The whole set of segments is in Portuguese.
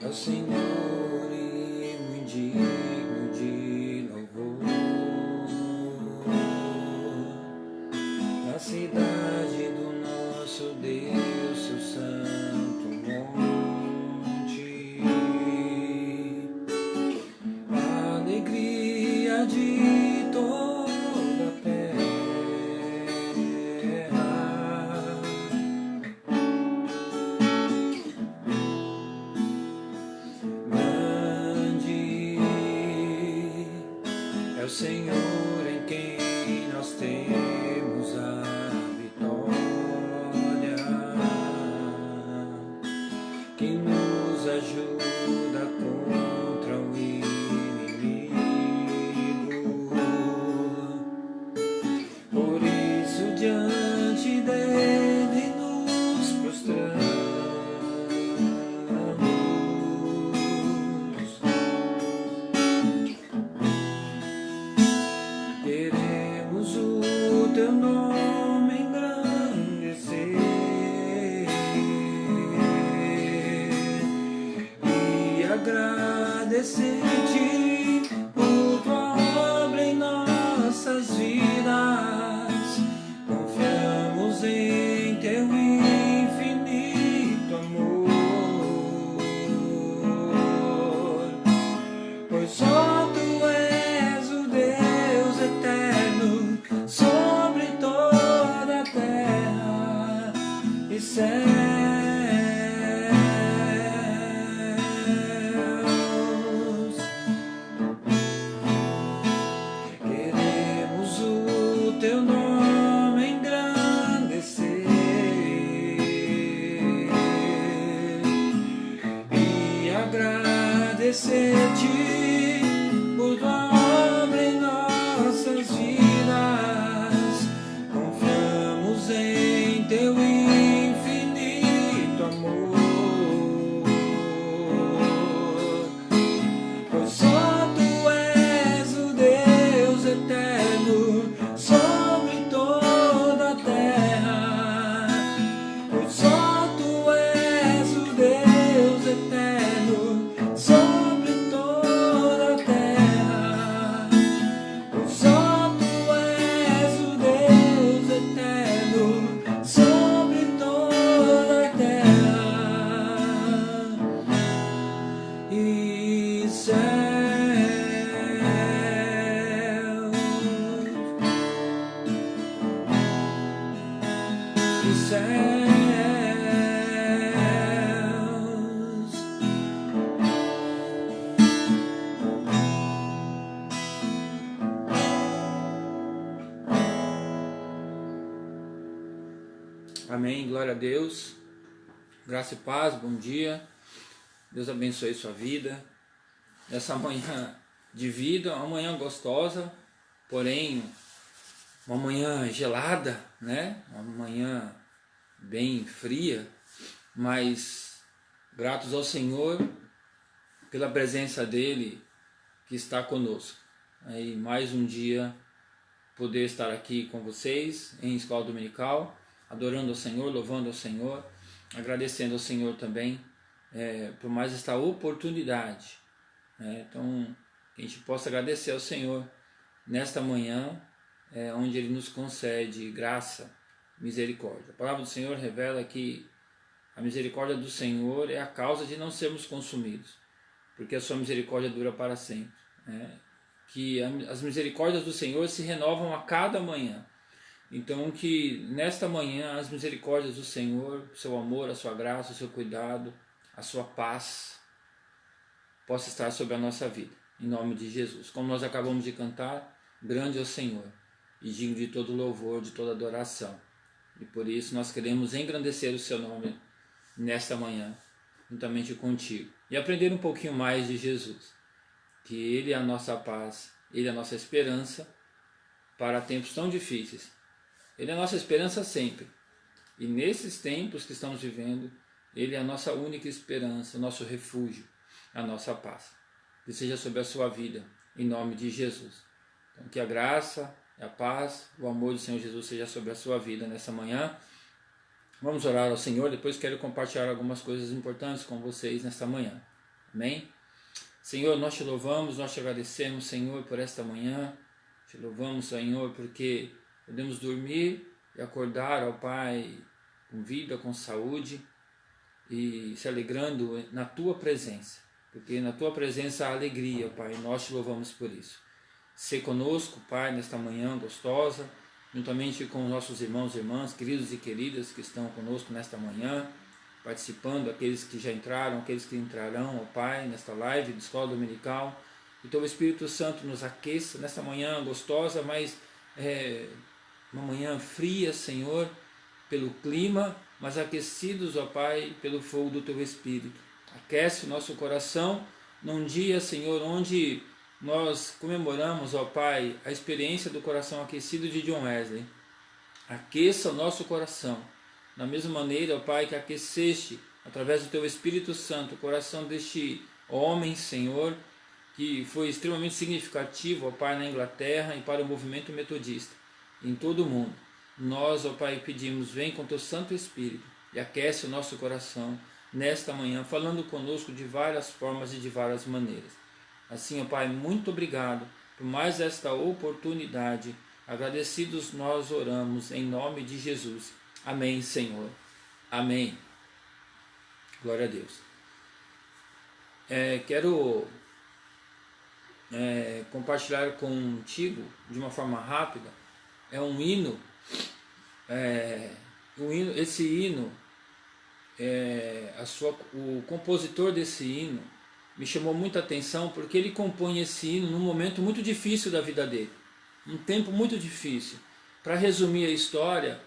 Ao Senhor e muito digno de louvor, na cidade do nosso Deus, seu santo monte, a alegria de toda a terra. É o Senhor em quem nós temos a vitória, que nos ajuda contra o inimigo. Por isso diante dele nos prostramos. Queremos o teu nome engrandecer e agradecer-te por tua obra em nossas vidas. Confiamos em teu infinito amor, pois só tu és o Deus eterno sobre toda a terra e céus. Queremos o teu nome engrandecer e agradecer-te por tua obra em nossas vidas. Confiamos em teu infinito amor, pois só tu és o Deus eterno sobre toda a terra, pois só tu és o Deus eterno sobre toda a terra, pois só tu és o Deus eterno sobre toda a terra e céus. E céus. Amém, glória a Deus, graça e paz, bom dia, Deus abençoe sua vida, essa manhã de vida, uma manhã gostosa, porém uma manhã gelada, né? Uma manhã bem fria, mas gratos ao Senhor pela presença dEle que está conosco. Aí mais um dia poder estar aqui com vocês em escola dominical, adorando ao Senhor, louvando ao Senhor, agradecendo ao Senhor também por mais esta oportunidade. Então, que a gente possa agradecer ao Senhor nesta manhã, onde Ele nos concede graça, misericórdia. A palavra do Senhor revela que a misericórdia do Senhor é a causa de não sermos consumidos, porque a sua misericórdia dura para sempre. Que as misericórdias do Senhor se renovam a cada manhã. Então que nesta manhã as misericórdias do Senhor, o seu amor, a sua graça, o seu cuidado, a sua paz possa estar sobre a nossa vida, em nome de Jesus. Como nós acabamos de cantar, grande é o Senhor e digno de todo louvor, de toda adoração. E por isso nós queremos engrandecer o seu nome nesta manhã, juntamente contigo, e aprender um pouquinho mais de Jesus, que Ele é a nossa paz, Ele é a nossa esperança para tempos tão difíceis. Ele é a nossa esperança sempre, E nesses tempos que estamos vivendo, Ele é a nossa única esperança, o nosso refúgio, a nossa paz. Que seja sobre a sua vida, em nome de Jesus. Então, que a graça, a paz, o amor do Senhor Jesus seja sobre a sua vida nessa manhã. Vamos orar ao Senhor, depois quero compartilhar algumas coisas importantes com vocês nesta manhã. Amém? Senhor, nós te louvamos, nós te agradecemos, Senhor, por esta manhã. Te louvamos, Senhor, porque podemos dormir e acordar, ó Pai, com vida, com saúde e se alegrando na Tua presença. Porque na Tua presença há alegria, Pai, e nós te louvamos por isso. Sê conosco, Pai, nesta manhã gostosa, juntamente com nossos irmãos e irmãs, queridos e queridas que estão conosco nesta manhã, participando, aqueles que já entraram, aqueles que entrarão, ó Pai, nesta live de Escola Dominical. Que Teu Espírito Santo nos aqueça nesta manhã gostosa, mas uma manhã fria, Senhor, pelo clima, mas aquecidos, ó Pai, pelo fogo do Teu Espírito. Aquece o nosso coração num dia, Senhor, onde nós comemoramos, ó Pai, a experiência do coração aquecido de John Wesley. Aqueça o nosso coração, da mesma maneira, ó Pai, que aqueceste, através do Teu Espírito Santo, o coração deste homem, Senhor, que foi extremamente significativo, ó Pai, na Inglaterra e para o movimento metodista, em todo o mundo. Nós, ó Pai, pedimos, vem com Teu Santo Espírito e aquece o nosso coração nesta manhã, falando conosco de várias formas e de várias maneiras. Assim, ó Pai, muito obrigado por mais esta oportunidade. Agradecidos nós oramos em nome de Jesus. Amém, Senhor. Amém. Glória a Deus. Quero compartilhar contigo de uma forma rápida. É um hino. Esse hino, o compositor desse hino me chamou muita atenção porque ele compõe esse hino num momento muito difícil da vida dele, um tempo muito difícil. Para resumir a história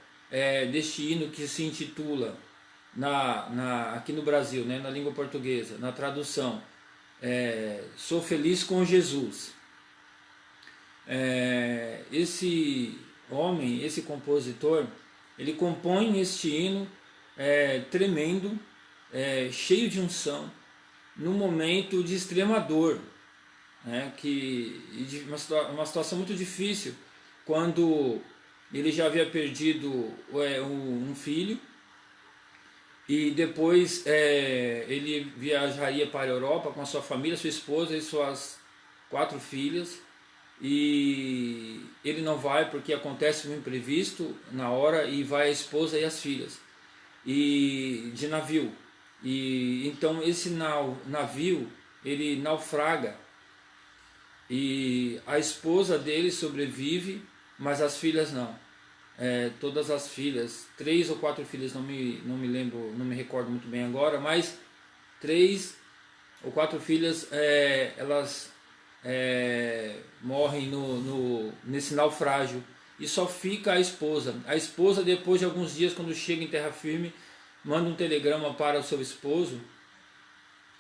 deste hino, que se intitula aqui no Brasil, né, na língua portuguesa, na tradução, Sou Feliz com Jesus. Esse homem, esse compositor, ele compõe este hino tremendo, cheio de unção, num momento de extrema dor, né, de uma situação muito difícil, quando ele já havia perdido um filho, e depois ele viajaria para a Europa com a sua família, sua esposa e suas 4 filhas, e ele não vai porque acontece um imprevisto na hora, e vai a esposa e as filhas, e de navio. E então esse navio ele naufraga, e a esposa dele sobrevive, mas as filhas não. Todas as filhas, 3 ou 4 filhas, não me lembro, não me recordo muito bem agora, mas 3 ou 4 filhas, elas morrem nesse naufrágio, e só fica a esposa. A esposa, depois de alguns dias, quando chega em terra firme, manda um telegrama para o seu esposo,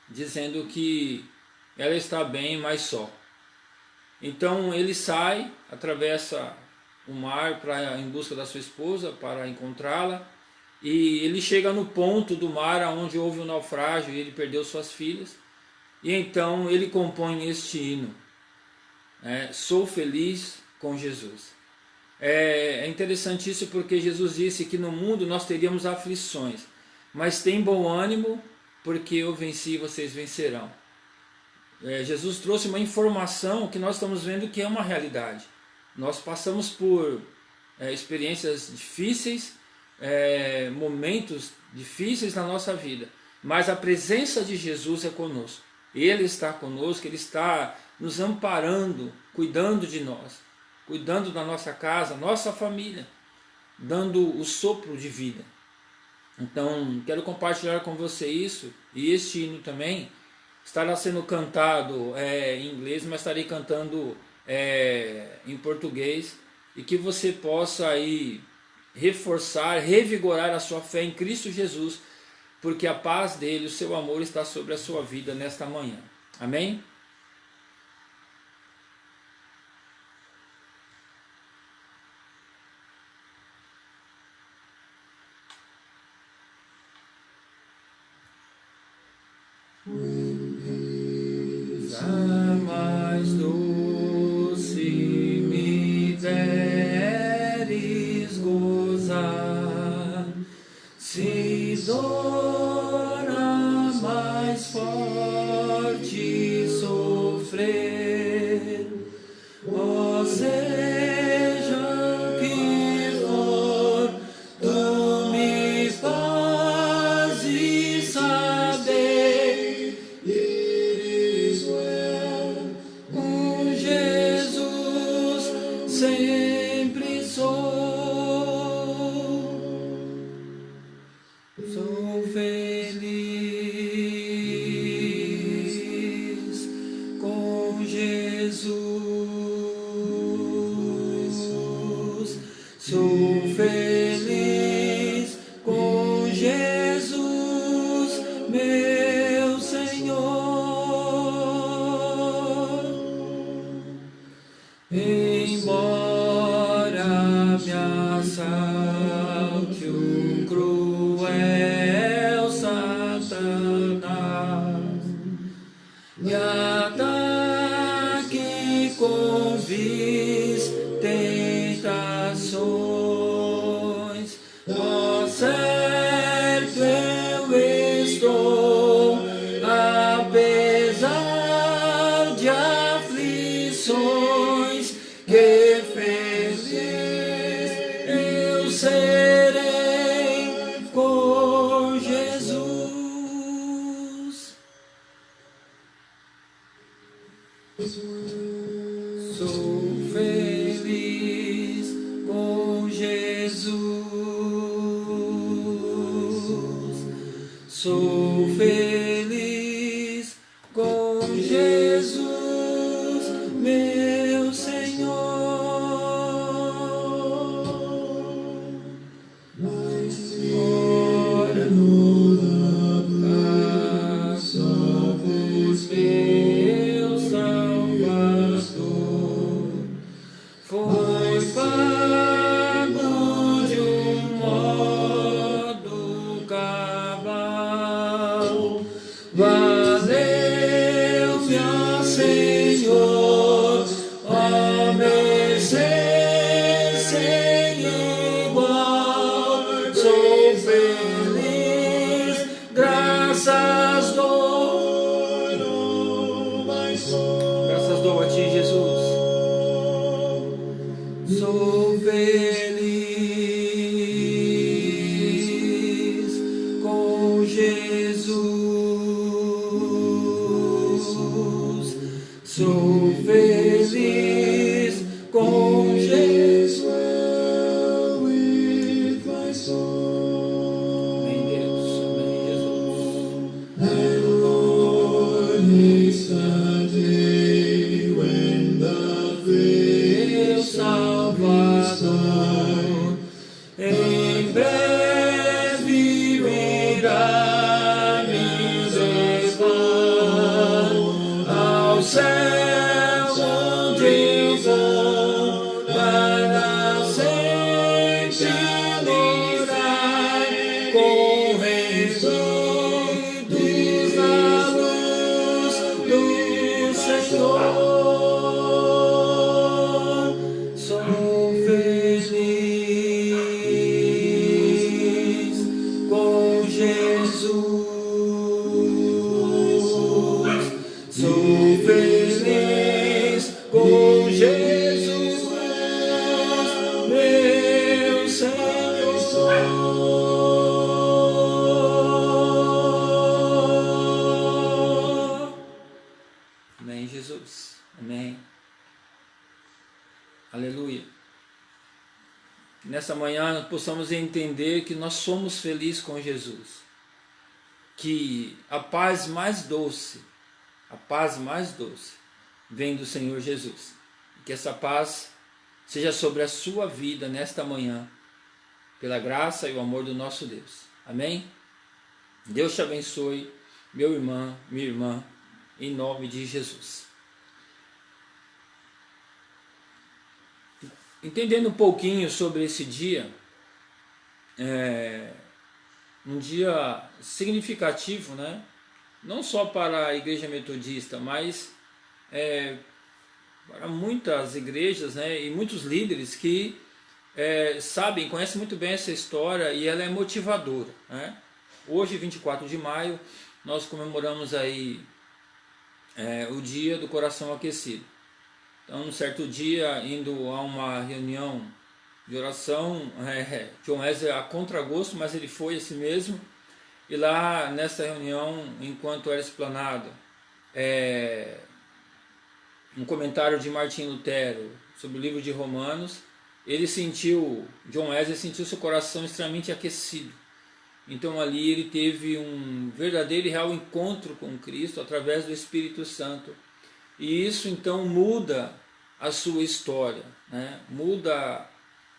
dizendo que ela está bem, mas só. Então ele sai, atravessa o mar em busca da sua esposa, para encontrá-la, e ele chega no ponto do mar onde houve o naufrágio e ele perdeu suas filhas, e então ele compõe este hino, Sou Feliz com Jesus. É interessante isso, porque Jesus disse que no mundo nós teríamos aflições, mas tem bom ânimo, porque eu venci e vocês vencerão. Jesus trouxe uma informação que nós estamos vendo que é uma realidade. Nós passamos por experiências difíceis, momentos difíceis na nossa vida, mas a presença de Jesus é conosco. Ele está conosco, Ele está nos amparando, cuidando de nós, cuidando da nossa casa, nossa família, dando o sopro de vida. Então, quero compartilhar com você isso, e este hino também estará sendo cantado em inglês, mas estarei cantando em português, e que você possa aí reforçar, revigorar a sua fé em Cristo Jesus, porque a paz dele, o seu amor está sobre a sua vida nesta manhã. Amém? A mais doce me deres gozar, se dor a mais forte sofrer, ó seja que for, tu me fazes saber, com Jesus sempre sou feliz com Jesus, sou feliz com Jesus, meu Senhor. Embora me assalte um cruel Satanás e ataque com vis tentações, ó certo eu estou, apesar de aflições, que feliz eu serei com Jesus. Sou feliz com Jesus, sou feliz com Jesus, meu Senhor. Ora no somos meu Salvador, foi pago de um modo cabal, valeu-me, ó Senhor, ó mercê sem igual, sou feliz, graças dou a ti, Jesus. Sou feliz com Jesus, sou feliz com Jesus. Amém, Deus, amém, Jesus. Salvador, em breve virá me levar ao céu, onde eu vou para sempre morar com remidos na luz do Senhor. Sou feliz com Jesus, sou feliz com Jesus, meu Senhor. Amém, Jesus. Amém. Aleluia. Nessa manhã nós possamos entender que nós somos felizes com Jesus, que a paz mais doce vem do Senhor Jesus, que essa paz seja sobre a sua vida nesta manhã, pela graça e o amor do nosso Deus. Amém? Deus te abençoe, meu irmão, minha irmã, em nome de Jesus. Entendendo um pouquinho sobre esse dia, um dia significativo, né? não só para a igreja metodista, mas para muitas igrejas, né, e muitos líderes que sabem, conhecem muito bem essa história, e ela é motivadora, né? Hoje, 24 de maio, nós comemoramos aí o dia do coração aquecido. Então, um certo dia, indo a uma reunião de oração, John Wesley a contragosto, mas ele foi esse mesmo, e lá nessa reunião, enquanto era explanado um comentário de Martim Lutero sobre o livro de Romanos, John Wesley sentiu seu coração extremamente aquecido. Então ali ele teve um verdadeiro e real encontro com Cristo através do Espírito Santo. E isso então muda a sua história, né? Muda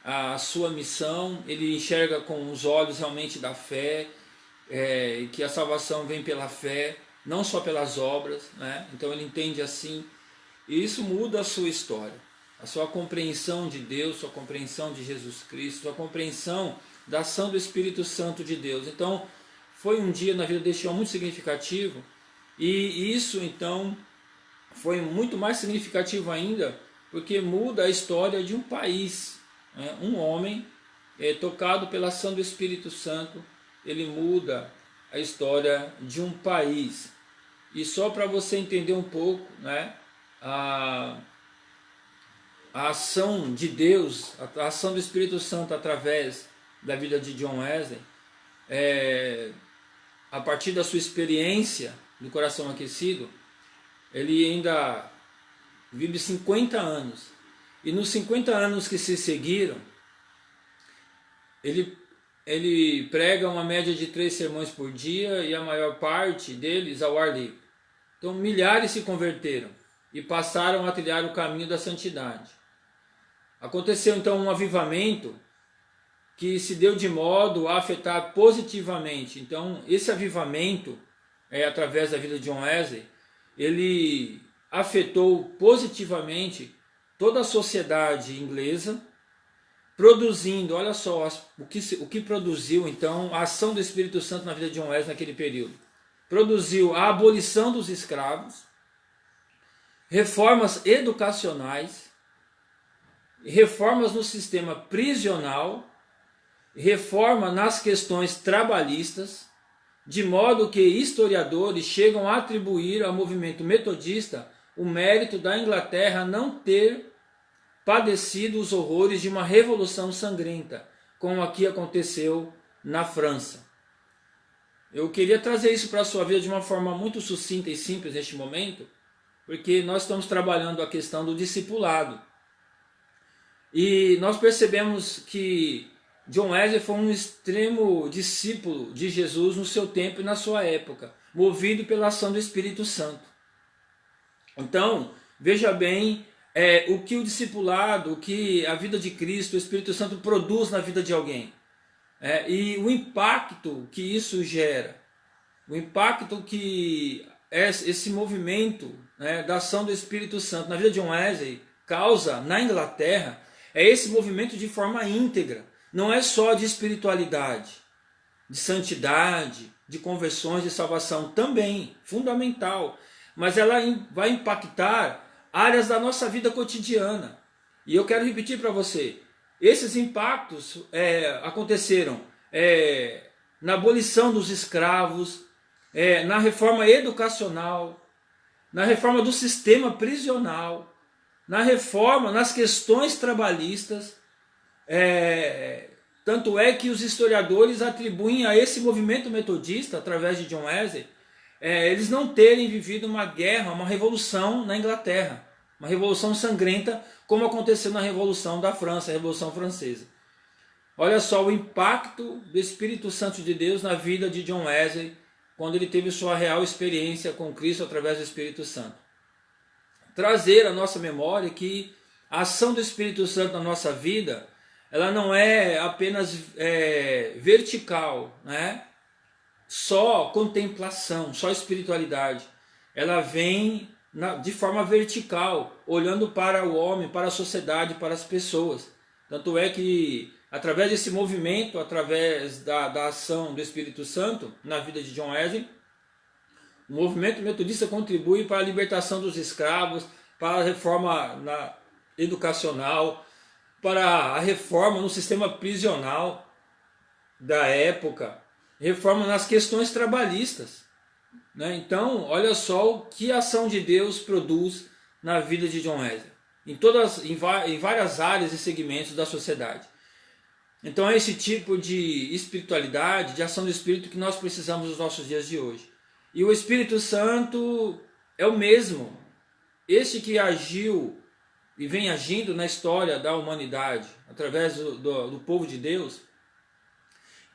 a sua missão. Ele enxerga com os olhos realmente da fé, que a salvação vem pela fé, não só pelas obras, né? Então ele entende assim, e isso muda a sua história, a sua compreensão de Deus, sua compreensão de Jesus Cristo, sua compreensão da ação do Espírito Santo de Deus. Então foi um dia na vida deste homem muito significativo, e isso então foi muito mais significativo ainda, porque muda a história de um país, né? Um homem tocado pela ação do Espírito Santo, ele muda a história de um país. E só para você entender um pouco, né, a ação de Deus, a ação do Espírito Santo através da vida de John Wesley, a partir da sua experiência do coração aquecido, ele ainda vive 50 anos. E nos 50 anos que se seguiram, ele prega uma média de 3 sermões por dia, e a maior parte deles ao ar livre. Então milhares se converteram e passaram a trilhar o caminho da santidade. Aconteceu então um avivamento que se deu de modo a afetar positivamente. Então esse avivamento, através da vida de John Wesley, ele afetou positivamente toda a sociedade inglesa, produzindo, olha só o que produziu então a ação do Espírito Santo na vida de John Wesley naquele período. Produziu a abolição dos escravos, reformas educacionais, reformas no sistema prisional, reforma nas questões trabalhistas, de modo que historiadores chegam a atribuir ao movimento metodista o mérito da Inglaterra não ter padecido os horrores de uma revolução sangrenta, como aqui aconteceu na França. Eu queria trazer isso para a sua vida de uma forma muito sucinta e simples neste momento, porque nós estamos trabalhando a questão do discipulado. E nós percebemos que John Wesley foi um extremo discípulo de Jesus no seu tempo e na sua época, movido pela ação do Espírito Santo. Então, veja bem o que o discipulado, o que a vida de Cristo, o Espírito Santo produz na vida de alguém. E o impacto que isso gera, o impacto que esse movimento, né, da ação do Espírito Santo na vida de John Wesley causa na Inglaterra, esse movimento de forma íntegra. Não é só de espiritualidade, de santidade, de conversões, de salvação, também, fundamental. Mas ela vai impactar áreas da nossa vida cotidiana. E eu quero repetir para você, esses impactos aconteceram na abolição dos escravos, na reforma educacional, na reforma do sistema prisional, na reforma, nas questões trabalhistas. Tanto é que os historiadores atribuem a esse movimento metodista, através de John Wesley, eles não terem vivido uma guerra, uma revolução na Inglaterra, uma revolução sangrenta, como aconteceu na Revolução da França, a Revolução Francesa. Olha só o impacto do Espírito Santo de Deus na vida de John Wesley, quando ele teve sua real experiência com Cristo através do Espírito Santo. Trazer à nossa memória que a ação do Espírito Santo na nossa vida, ela não é apenas vertical, né? Só contemplação, só espiritualidade. Ela vem de forma vertical, olhando para o homem, para a sociedade, para as pessoas. Tanto é que, através desse movimento, através da ação do Espírito Santo na vida de John Wesley, O movimento metodista contribui para a libertação dos escravos, para a reforma educacional, para a reforma no sistema prisional da época, reforma nas questões trabalhistas, né? Então, olha só o que a ação de Deus produz na vida de John Wesley, em várias áreas e segmentos da sociedade. Então é esse tipo de espiritualidade, de ação do Espírito que nós precisamos nos nossos dias de hoje. E o Espírito Santo é o mesmo, este que agiu e vem agindo na história da humanidade, através do povo de Deus,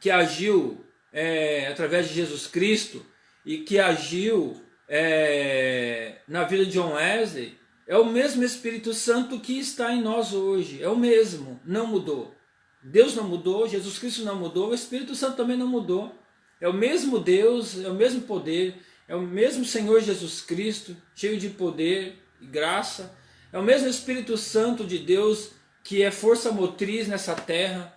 que agiu através de Jesus Cristo e que agiu na vida de John Wesley, é o mesmo Espírito Santo que está em nós hoje, é o mesmo, não mudou. Deus não mudou, Jesus Cristo não mudou, o Espírito Santo também não mudou. É o mesmo Deus, é o mesmo poder, é o mesmo Senhor Jesus Cristo, cheio de poder e graça. É o mesmo Espírito Santo de Deus que é força motriz nessa terra.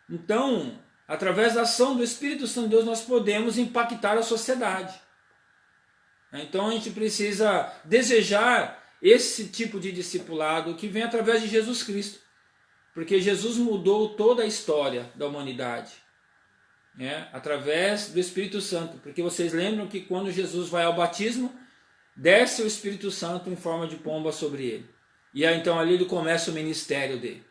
Então, através da ação do Espírito Santo de Deus, nós podemos impactar a sociedade. Então a gente precisa desejar esse tipo de discipulado que vem através de Jesus Cristo. Porque Jesus mudou toda a história da humanidade, né? Através do Espírito Santo. Porque vocês lembram que quando Jesus vai ao batismo, desce o Espírito Santo em forma de pomba sobre ele. E aí, então ali ele começa o ministério dele,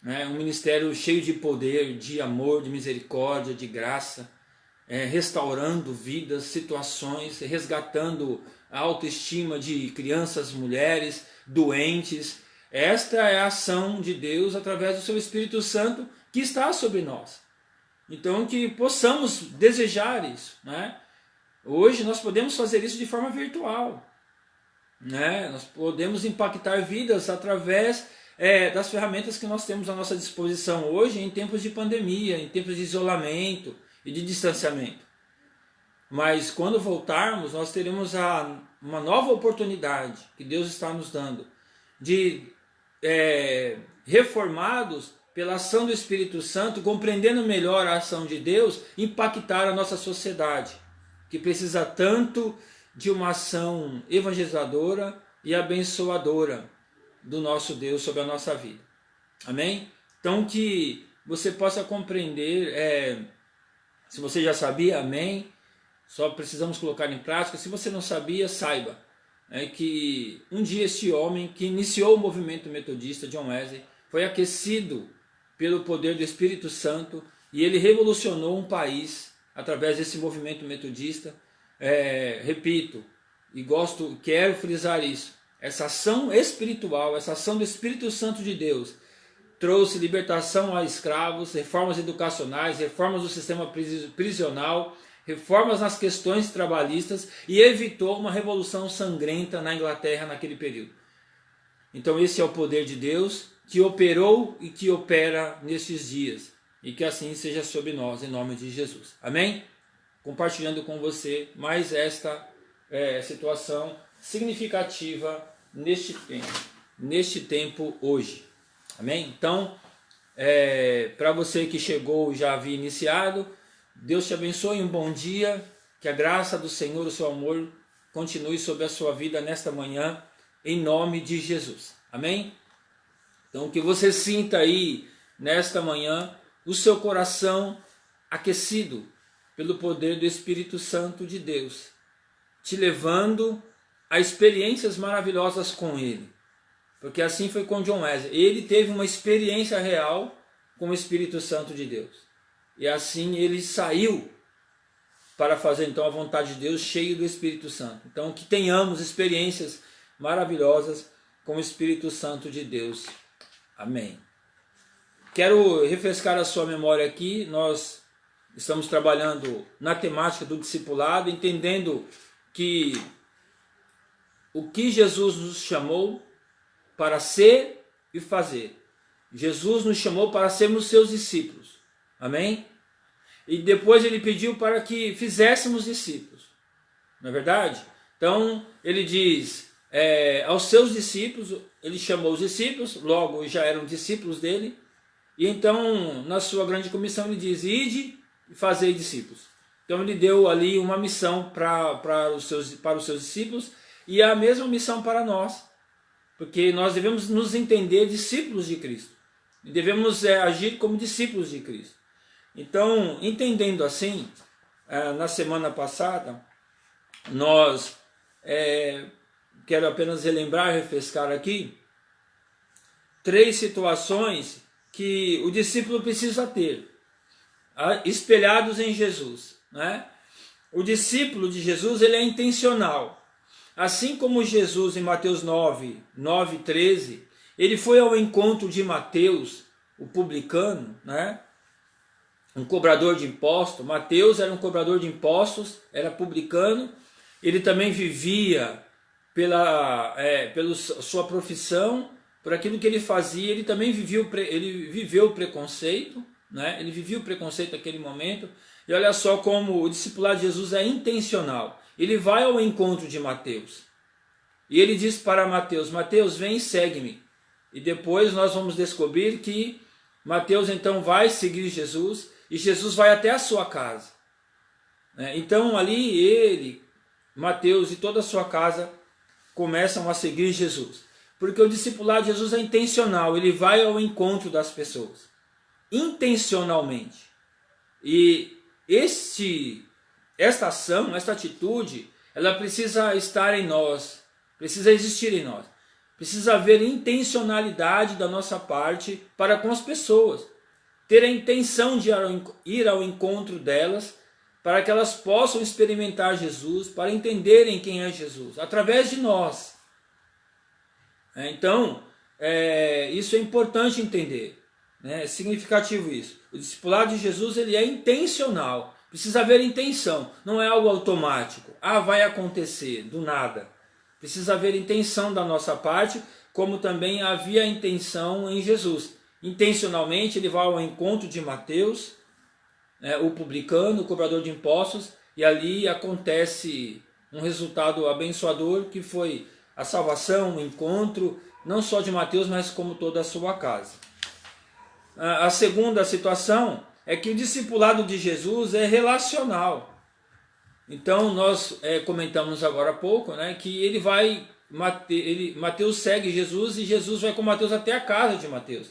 né? Um ministério cheio de poder, de amor, de misericórdia, de graça, restaurando vidas, situações, resgatando a autoestima de crianças, mulheres, doentes. Esta é a ação de Deus através do seu Espírito Santo que está sobre nós. Então que possamos desejar isso, né? Hoje nós podemos fazer isso de forma virtual, né? Nós podemos impactar vidas através das ferramentas que nós temos à nossa disposição hoje em tempos de pandemia, em tempos de isolamento e de distanciamento. Mas quando voltarmos, nós teremos uma nova oportunidade que Deus está nos dando de reformados pela ação do Espírito Santo, compreendendo melhor a ação de Deus, impactar a nossa sociedade, que precisa tanto de uma ação evangelizadora e abençoadora do nosso Deus sobre a nossa vida. Amém? Então que você possa compreender, se você já sabia, amém, só precisamos colocar em prática. Se você não sabia, saiba que um dia este homem que iniciou o movimento metodista, John Wesley, foi aquecido pelo poder do Espírito Santo e ele revolucionou um país através desse movimento metodista. Repito, e quero frisar isso, essa ação espiritual, essa ação do Espírito Santo de Deus trouxe libertação a escravos, reformas educacionais, reformas do sistema prisional, reformas nas questões trabalhistas e evitou uma revolução sangrenta na Inglaterra naquele período. Então esse é o poder de Deus que operou e que opera nesses dias. E que assim seja sobre nós, em nome de Jesus. Amém? Compartilhando com você mais esta situação significativa neste tempo hoje. Amém? Então, para você que chegou e já havia iniciado, Deus te abençoe, um bom dia, que a graça do Senhor, o seu amor, continue sobre a sua vida nesta manhã, em nome de Jesus. Amém? Então que você sinta aí, nesta manhã, o seu coração aquecido pelo poder do Espírito Santo de Deus, te levando a experiências maravilhosas com Ele. Porque assim foi com John Wesley. Ele teve uma experiência real com o Espírito Santo de Deus. E assim ele saiu para fazer então a vontade de Deus, cheio do Espírito Santo. Então que tenhamos experiências maravilhosas com o Espírito Santo de Deus. Amém. Quero refrescar a sua memória aqui. Nós estamos trabalhando na temática do discipulado, entendendo que o que Jesus nos chamou para ser e fazer. Jesus nos chamou para sermos seus discípulos. Amém? E depois ele pediu para que fizéssemos discípulos. Não é verdade? Então ele diz aos seus discípulos, ele chamou os discípulos, logo já eram discípulos dele. E então na sua grande comissão ele diz: ide e fazei discípulos. Então ele deu ali uma missão para os seus discípulos e a mesma missão para nós. Porque nós devemos nos entender discípulos de Cristo. E devemos agir como discípulos de Cristo. Então, entendendo assim, na semana passada, nós, quero apenas relembrar, refrescar aqui, 3 situações que o discípulo precisa ter, espelhados em Jesus, né? O discípulo de Jesus, ele é intencional. Assim como Jesus em Mateus 9:13, ele foi ao encontro de Mateus, o publicano, né? Um cobrador de impostos. Mateus era um cobrador de impostos, era publicano. Ele também vivia pela sua profissão, por aquilo que ele fazia. Ele também viveu o preconceito, né? Ele vivia o preconceito naquele momento. E olha só como o discipulado de Jesus é intencional. Ele vai ao encontro de Mateus. E ele diz para Mateus: Mateus, vem e segue-me. E depois nós vamos descobrir que Mateus então vai seguir Jesus. E Jesus vai até a sua casa. Então ali ele, Mateus e toda a sua casa começam a seguir Jesus. Porque o discipulado de Jesus é intencional. Ele vai ao encontro das pessoas. Intencionalmente. E esta ação, esta atitude, ela precisa estar em nós, precisa existir em nós. Precisa haver intencionalidade da nossa parte para com as pessoas. Ter a intenção de ir ao encontro delas, para que elas possam experimentar Jesus, para entenderem quem é Jesus, através de nós. Então, isso é importante entender. É significativo isso. O discipulado de Jesus, ele é intencional. Precisa haver intenção, não é algo automático. Vai acontecer do nada. Precisa haver intenção da nossa parte, como também havia intenção em Jesus. Intencionalmente ele vai ao encontro de Mateus, o publicano, o cobrador de impostos, e ali acontece um resultado abençoador, que foi a salvação, o encontro, não só de Mateus, mas como toda a sua casa. A segunda situação é que o discipulado de Jesus é relacional. Então nós comentamos agora há pouco, né, que Mateus segue Jesus e Jesus vai com Mateus até a casa de Mateus.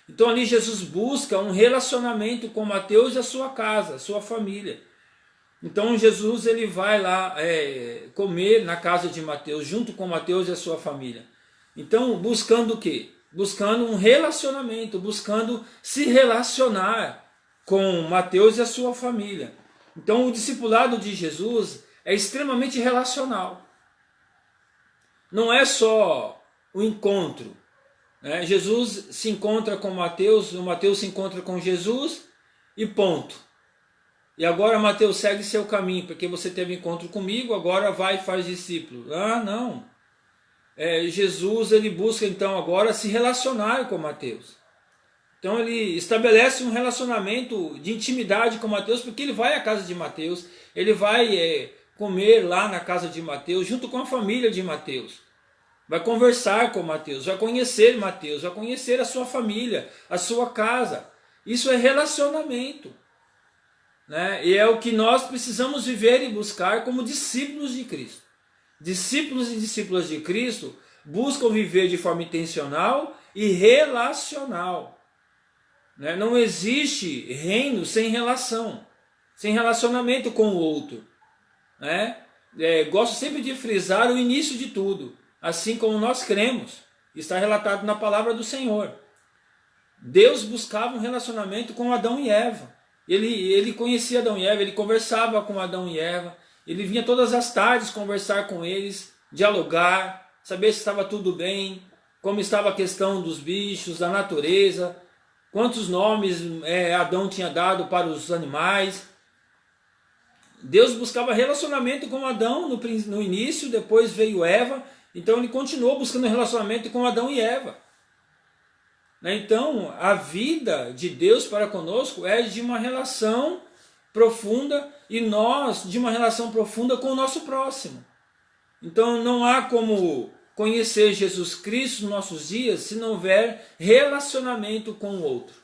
Então ali Jesus busca um relacionamento com Mateus e a sua casa, a sua família. Então Jesus ele vai lá comer na casa de Mateus, junto com Mateus e a sua família. Então buscando o quê? Buscando um relacionamento, buscando se relacionar com Mateus e a sua família. Então o discipulado de Jesus é extremamente relacional. Não é só o encontro. Jesus se encontra com Mateus, o Mateus se encontra com Jesus e ponto. E agora Mateus segue seu caminho, porque você teve encontro comigo, agora vai e faz discípulo. Não. Jesus ele busca então agora se relacionar com Mateus. Então ele estabelece um relacionamento de intimidade com Mateus, porque ele vai à casa de Mateus, ele vai comer lá na casa de Mateus, junto com a família de Mateus. Vai conversar com Mateus, vai conhecer Mateus, vai conhecer a sua família, a sua casa. Isso é relacionamento. E é o que nós precisamos viver e buscar como discípulos de Cristo. Discípulos e discípulas de Cristo buscam viver de forma intencional e relacional. Não existe reino sem relação, sem relacionamento com o outro. Gosto sempre de frisar o início de tudo, assim como nós cremos, está relatado na palavra do Senhor. Deus buscava um relacionamento com Adão e Eva. Ele conhecia Adão e Eva, ele conversava com Adão e Eva, ele vinha todas as tardes conversar com eles, dialogar, saber se estava tudo bem, como estava a questão dos bichos, da natureza, quantos nomes Adão tinha dado para os animais. Deus buscava relacionamento com Adão no início, depois veio Eva, então ele continuou buscando relacionamento com Adão e Eva. Então a vida de Deus para conosco é de uma relação profunda e nós de uma relação profunda com o nosso próximo. Então não há como conhecer Jesus Cristo nos nossos dias se não houver relacionamento com o outro.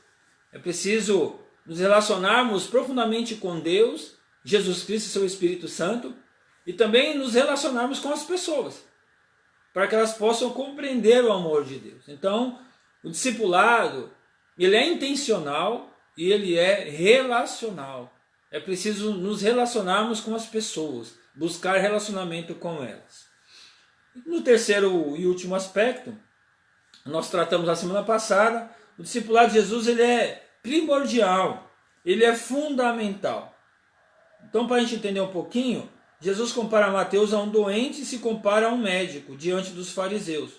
É preciso nos relacionarmos profundamente com Deus Jesus Cristo e seu Espírito Santo, e também nos relacionarmos com as pessoas, para que elas possam compreender o amor de Deus. Então, o discipulado, ele é intencional e ele é relacional. É preciso nos relacionarmos com as pessoas, buscar relacionamento com elas. No terceiro e último aspecto, nós tratamos na semana passada, o discipulado de Jesus ele é primordial, ele é fundamental. Então, para a gente entender um pouquinho, Jesus compara Mateus a um doente e se compara a um médico diante dos fariseus.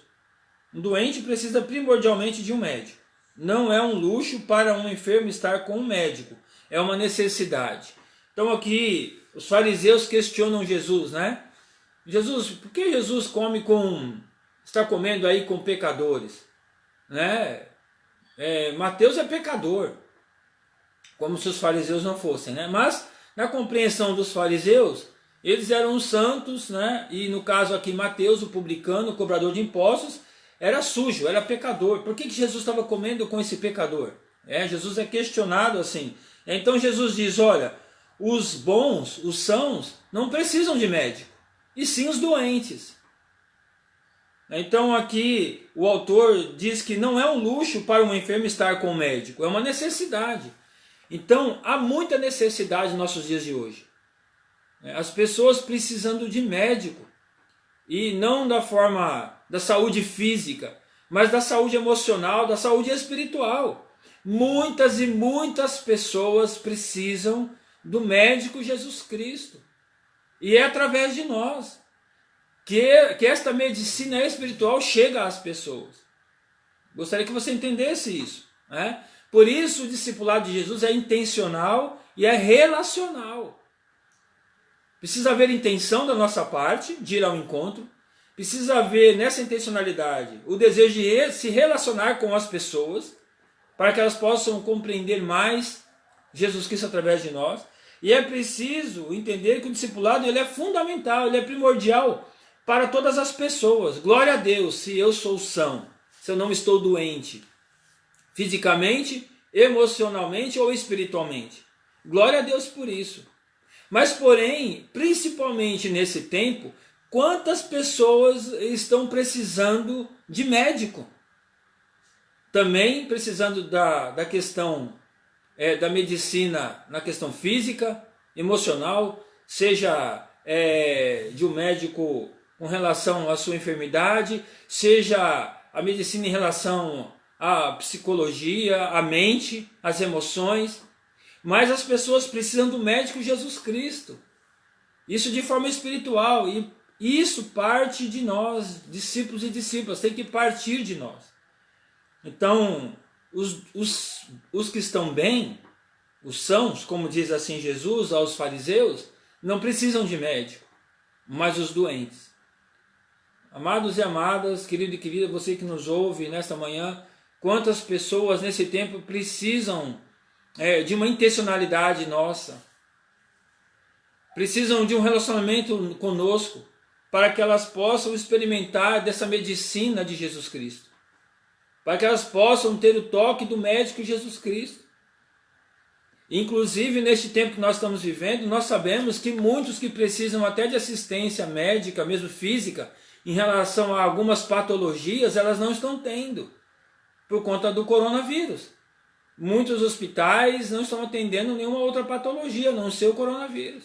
Um doente precisa primordialmente de um médico. Não é um luxo para um enfermo estar com um médico, é uma necessidade. Então aqui os fariseus questionam Jesus, né? Jesus, por que Jesus está comendo aí com pecadores? Né? Mateus é pecador, como se os fariseus não fossem, né? Mas na compreensão dos fariseus, eles eram santos, né? E no caso aqui Mateus, o publicano, o cobrador de impostos, era sujo, era pecador. Por que Jesus estava comendo com esse pecador? Jesus é questionado assim. Então Jesus diz, olha, os bons, os sãos, não precisam de médico, e sim os doentes. Então aqui o autor diz que não é um luxo para um enfermo estar com um médico, é uma necessidade. Então há muita necessidade nos nossos dias de hoje. As pessoas precisando de médico, e não da forma da saúde física, mas da saúde emocional, da saúde espiritual. Muitas e muitas pessoas precisam do médico Jesus Cristo. E é através de nós que esta medicina espiritual chega às pessoas. Gostaria que você entendesse isso, né? Por isso o discipulado de Jesus é intencional e é relacional. Precisa haver intenção da nossa parte de ir ao encontro. Precisa haver nessa intencionalidade o desejo de se relacionar com as pessoas, para que elas possam compreender mais Jesus Cristo através de nós. E é preciso entender que o discipulado ele é fundamental, ele é primordial para todas as pessoas. Glória a Deus se eu sou são, se eu não estou doente, fisicamente, emocionalmente ou espiritualmente. Glória a Deus por isso. Mas porém, principalmente nesse tempo, quantas pessoas estão precisando de médico? Também precisando da questão da medicina na questão física, emocional, seja de um médico com relação à sua enfermidade, seja a medicina em relação à psicologia, à mente, às emoções. Mas as pessoas precisam do médico Jesus Cristo. Isso de forma espiritual. E isso parte de nós, discípulos e discípulas, tem que partir de nós. Então, os que estão bem, os sãos, como diz assim Jesus aos fariseus, não precisam de médico, mas os doentes. Amados e amadas, querido e querida, você que nos ouve nesta manhã, quantas pessoas nesse tempo precisam de uma intencionalidade nossa, precisam de um relacionamento conosco, para que elas possam experimentar dessa medicina de Jesus Cristo, para que elas possam ter o toque do médico Jesus Cristo. Inclusive, neste tempo que nós estamos vivendo, nós sabemos que muitos que precisam até de assistência médica, mesmo física, em relação a algumas patologias, elas não estão tendo, por conta do coronavírus. Muitos hospitais não estão atendendo nenhuma outra patologia, a não ser o coronavírus.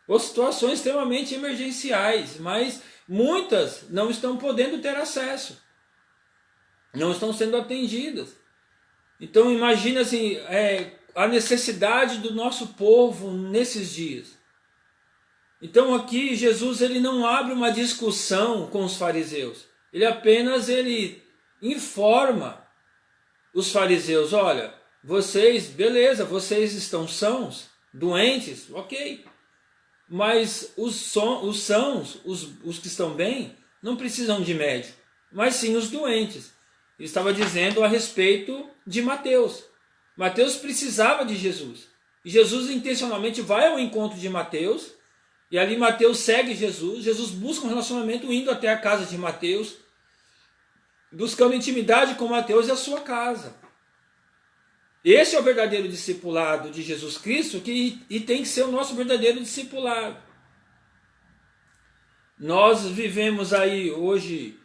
Ou situações extremamente emergenciais, mas muitas não estão podendo ter acesso. Não estão sendo atendidas. Então imagina assim, a necessidade do nosso povo nesses dias. Então aqui Jesus ele não abre uma discussão com os fariseus. Ele apenas informa os fariseus, olha, vocês, beleza, vocês estão sãos, doentes, ok. Mas os sãos, os que estão bem, não precisam de médico, mas sim os doentes. Ele estava dizendo a respeito de Mateus. Mateus precisava de Jesus. E Jesus intencionalmente vai ao encontro de Mateus, e ali Mateus segue Jesus. Jesus busca um relacionamento indo até a casa de Mateus, buscando intimidade com Mateus e a sua casa. Esse é o verdadeiro discipulado de Jesus Cristo e tem que ser o nosso verdadeiro discipulado. Nós vivemos aí hoje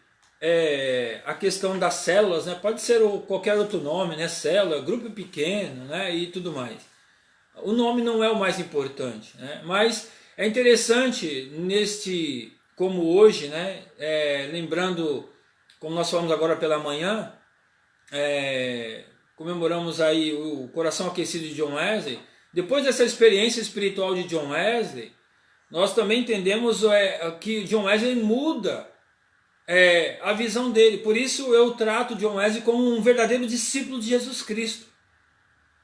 a questão das células, né? Pode ser qualquer outro nome, né? Célula, grupo pequeno, né? E tudo mais. O nome não é o mais importante, né? Mas é interessante como hoje, né? Lembrando, como nós falamos agora pela manhã, comemoramos aí o coração aquecido de John Wesley. Depois dessa experiência espiritual de John Wesley, nós também entendemos que John Wesley muda a visão dele. Por isso eu trato John Wesley como um verdadeiro discípulo de Jesus Cristo.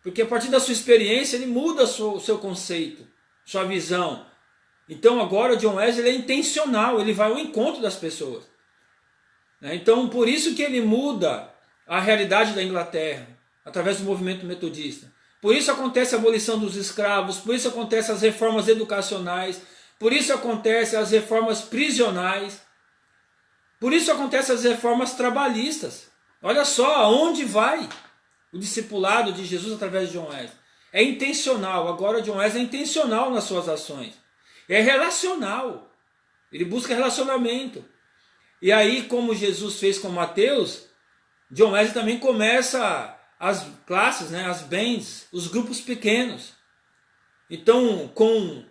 Porque a partir da sua experiência ele muda o seu conceito, sua visão. Então agora John Wesley é intencional, ele vai ao encontro das pessoas. Então por isso que ele muda a realidade da Inglaterra, através do movimento metodista. Por isso acontece a abolição dos escravos, por isso acontecem as reformas educacionais, por isso acontecem as reformas prisionais, por isso acontecem as reformas trabalhistas. Olha só aonde vai o discipulado de Jesus através de John Wesley. É intencional, agora John Wesley é intencional nas suas ações. É relacional, ele busca relacionamento. E aí, como Jesus fez com Mateus, John Wesley também começa as classes, né, as bands, os grupos pequenos. Então, com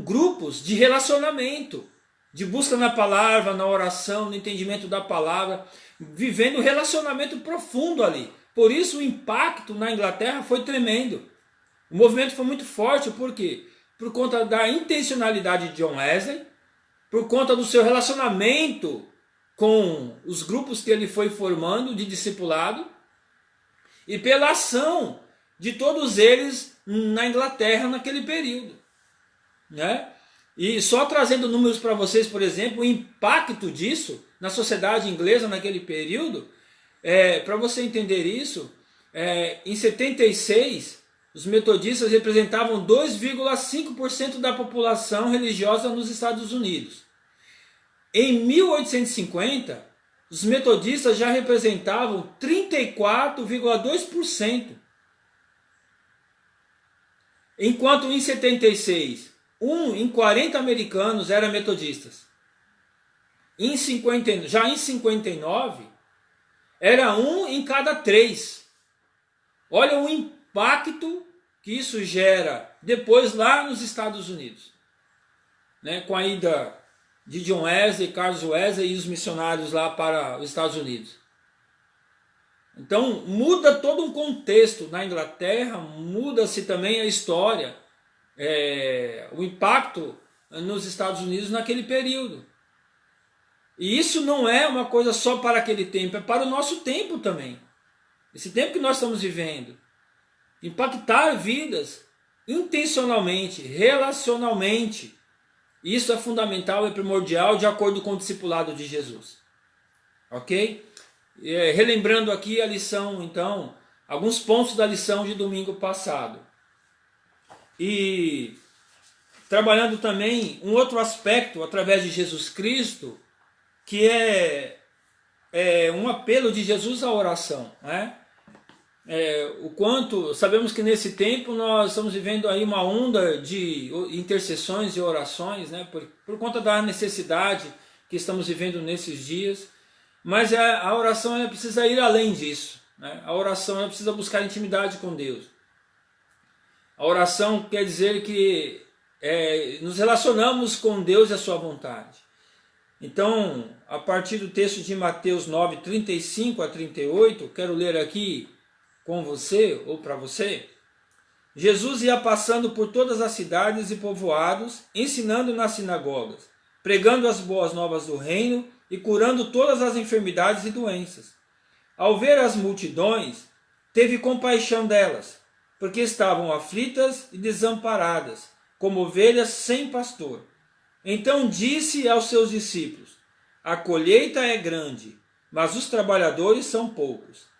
grupos de relacionamento, de busca na palavra, na oração, no entendimento da palavra, vivendo um relacionamento profundo ali. Por isso o impacto na Inglaterra foi tremendo. O movimento foi muito forte, por quê? Por conta da intencionalidade de John Wesley, por conta do seu relacionamento com os grupos que ele foi formando de discipulado e pela ação de todos eles na Inglaterra naquele período, né? E só trazendo números para vocês, por exemplo, o impacto disso na sociedade inglesa naquele período, para você entender isso, em 76 os metodistas representavam 2,5% da população religiosa nos Estados Unidos. Em 1850, os metodistas já representavam 34,2%. Enquanto em 76, 1 em 40 americanos era metodistas. Já em 59, era 1 em cada 3. Olha o impacto que isso gera depois lá nos Estados Unidos, né? Com a ida de John Wesley, Carlos Wesley e os missionários lá para os Estados Unidos. Então muda todo um contexto na Inglaterra, muda-se também a história, o impacto nos Estados Unidos naquele período. E isso não é uma coisa só para aquele tempo, é para o nosso tempo também. Esse tempo que nós estamos vivendo. Impactar vidas intencionalmente, relacionalmente. Isso é fundamental, é primordial, de acordo com o discipulado de Jesus. Ok? Relembrando aqui a lição, então, alguns pontos da lição de domingo passado. E trabalhando também um outro aspecto, através de Jesus Cristo, que é um apelo de Jesus à oração, né? O quanto, sabemos que nesse tempo nós estamos vivendo aí uma onda de intercessões e orações, né? Por conta da necessidade que estamos vivendo nesses dias, mas a oração precisa ir além disso, né? A oração precisa buscar intimidade com Deus. A oração quer dizer que nos relacionamos com Deus e a sua vontade. Então, a partir do texto de Mateus 9, 35 a 38, quero ler aqui com você ou para você. Jesus ia passando por todas as cidades e povoados, ensinando nas sinagogas, pregando as boas novas do reino e curando todas as enfermidades e doenças. Ao ver as multidões, teve compaixão delas, porque estavam aflitas e desamparadas, como ovelhas sem pastor. Então disse aos seus discípulos: a colheita é grande, mas os trabalhadores são poucos.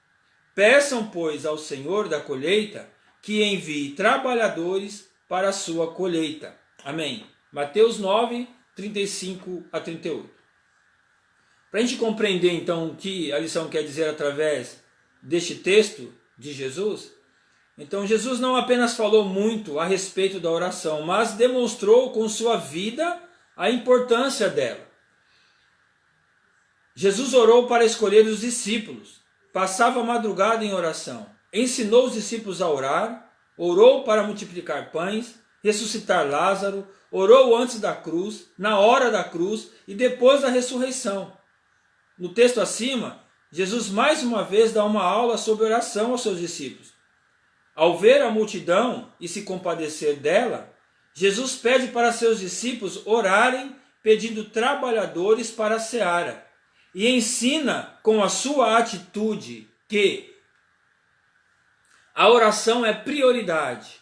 Peçam, pois, ao Senhor da colheita que envie trabalhadores para a sua colheita. Amém. Mateus 9, 35 a 38. Para a gente compreender então o que a lição quer dizer através deste texto, de Jesus. Então Jesus não apenas falou muito a respeito da oração, mas demonstrou com sua vida a importância dela. Jesus orou para escolher os discípulos, passava a madrugada em oração, ensinou os discípulos a orar, orou para multiplicar pães, ressuscitar Lázaro, orou antes da cruz, na hora da cruz e depois da ressurreição. No texto acima, Jesus mais uma vez dá uma aula sobre oração aos seus discípulos. Ao ver a multidão e se compadecer dela, Jesus pede para seus discípulos orarem pedindo trabalhadores para a seara e ensina com a sua atitude que a oração é prioridade.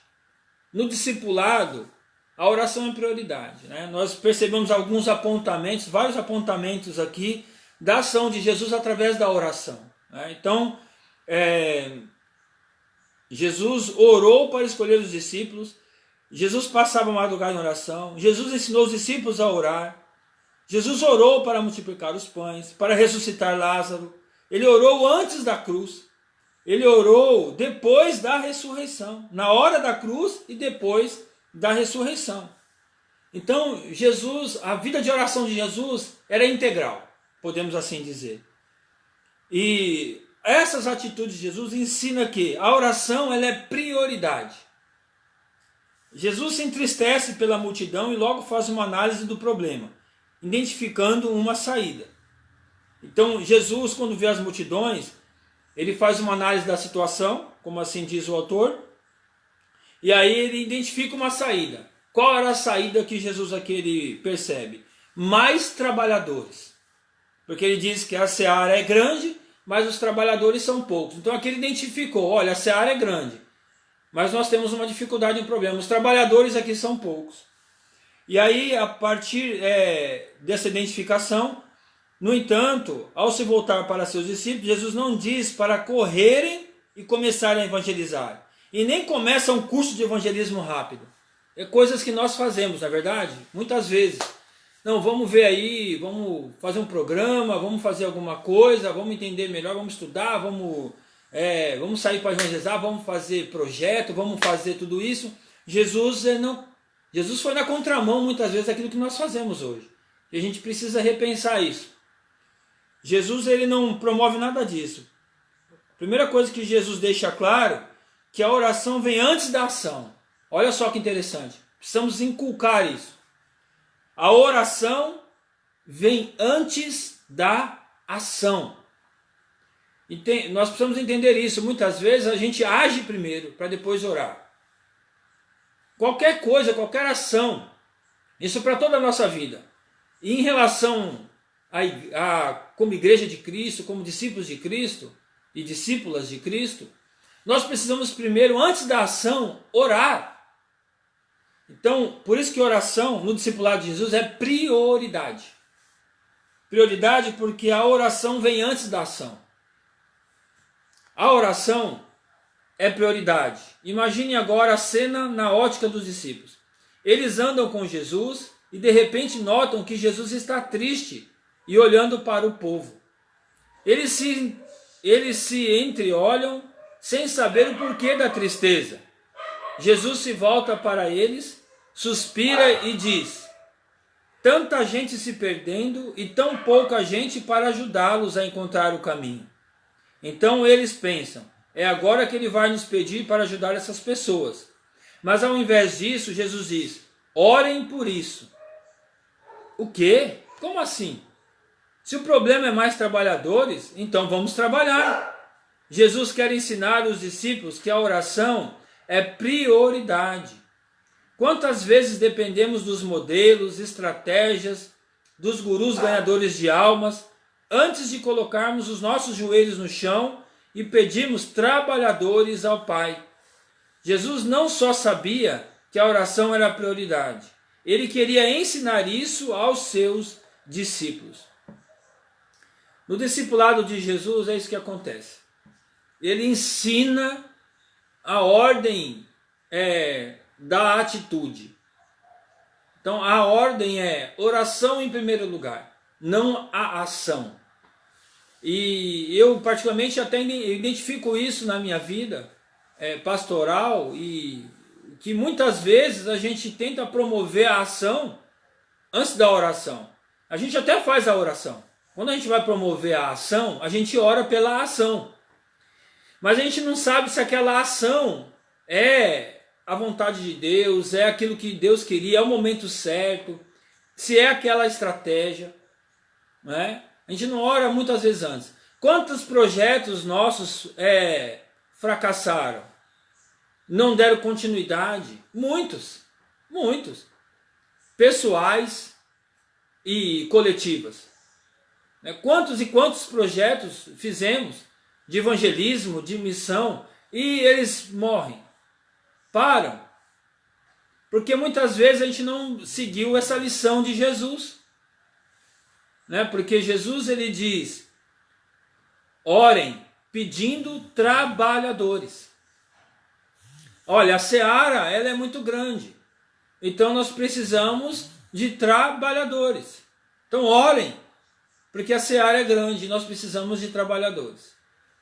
No discipulado, a oração é prioridade, né? Nós percebemos alguns apontamentos, vários apontamentos aqui da ação de Jesus através da oração, né? Então, Jesus orou para escolher os discípulos, Jesus passava a madrugada em oração, Jesus ensinou os discípulos a orar, Jesus orou para multiplicar os pães, para ressuscitar Lázaro, ele orou antes da cruz, ele orou depois da ressurreição, na hora da cruz e depois da ressurreição. Então, Jesus, a vida de oração de Jesus era integral, podemos assim dizer. E essas atitudes de Jesus ensinam que a oração ela é prioridade. Jesus se entristece pela multidão e logo faz uma análise do problema, identificando uma saída. Então, Jesus, quando vê as multidões, ele faz uma análise da situação, como assim diz o autor, e aí ele identifica uma saída. Qual era a saída que Jesus aqui ele percebe? Mais trabalhadores. Porque ele diz que a seara é grande, mas os trabalhadores são poucos. Então aqui ele identificou, olha, a seara é grande, mas nós temos uma dificuldade, um problema. Os trabalhadores aqui são poucos. E aí, a partir dessa identificação, no entanto, ao se voltar para seus discípulos, Jesus não diz para correrem e começarem a evangelizar. E nem começa um curso de evangelismo rápido. É coisas que nós fazemos, na verdade, muitas vezes. Não, vamos ver aí, vamos fazer um programa, vamos fazer alguma coisa, vamos entender melhor, vamos estudar, vamos sair para evangelizar, vamos fazer projeto, vamos fazer tudo isso. Jesus foi na contramão muitas vezes daquilo que nós fazemos hoje. E a gente precisa repensar isso. Jesus ele não promove nada disso. A primeira coisa que Jesus deixa claro, que a oração vem antes da ação. Olha só que interessante. Precisamos inculcar isso. A oração vem antes da ação. Nós precisamos entender isso. Muitas vezes a gente age primeiro para depois orar. Qualquer coisa, qualquer ação, isso para toda a nossa vida. E em relação como igreja de Cristo, como discípulos de Cristo e discípulas de Cristo, nós precisamos primeiro, antes da ação, orar. Então, por isso que oração no discipulado de Jesus é prioridade. Prioridade porque a oração vem antes da ação. A oração é prioridade. Imagine agora a cena na ótica dos discípulos. Eles andam com Jesus e de repente notam que Jesus está triste e olhando para o povo. Eles se entreolham sem saber o porquê da tristeza. Jesus se volta para eles, suspira e diz: tanta gente se perdendo e tão pouca gente para ajudá-los a encontrar o caminho. Então eles pensam, é agora que ele vai nos pedir para ajudar essas pessoas. Mas ao invés disso, Jesus diz, orem por isso. O quê? Como assim? Se o problema é mais trabalhadores, então vamos trabalhar. Jesus quer ensinar os discípulos que a oração é prioridade. Quantas vezes dependemos dos modelos, estratégias, dos gurus ganhadores de almas, antes de colocarmos os nossos joelhos no chão e pedirmos trabalhadores ao Pai. Jesus não só sabia que a oração era a prioridade, ele queria ensinar isso aos seus discípulos. No discipulado de Jesus é isso que acontece. Ele ensina a ordem da atitude. Então a ordem é oração em primeiro lugar, não a ação. E eu particularmente até identifico isso na minha vida pastoral, e que muitas vezes a gente tenta promover a ação antes da oração. A gente até faz a oração. Quando a gente vai promover a ação, a gente ora pela ação. Mas a gente não sabe se aquela ação é a vontade de Deus, é aquilo que Deus queria, é o momento certo, se é aquela estratégia, né? A gente não ora muitas vezes antes. Quantos projetos nossos fracassaram? Não deram continuidade? Muitos. Pessoais e coletivas. Quantos e quantos projetos fizemos de evangelismo, de missão, e eles morrem, param, porque muitas vezes a gente não seguiu essa lição de Jesus, porque Jesus ele diz, orem pedindo trabalhadores. Olha, a seara ela é muito grande, então nós precisamos de trabalhadores. Então orem, porque a seara é grande e nós precisamos de trabalhadores.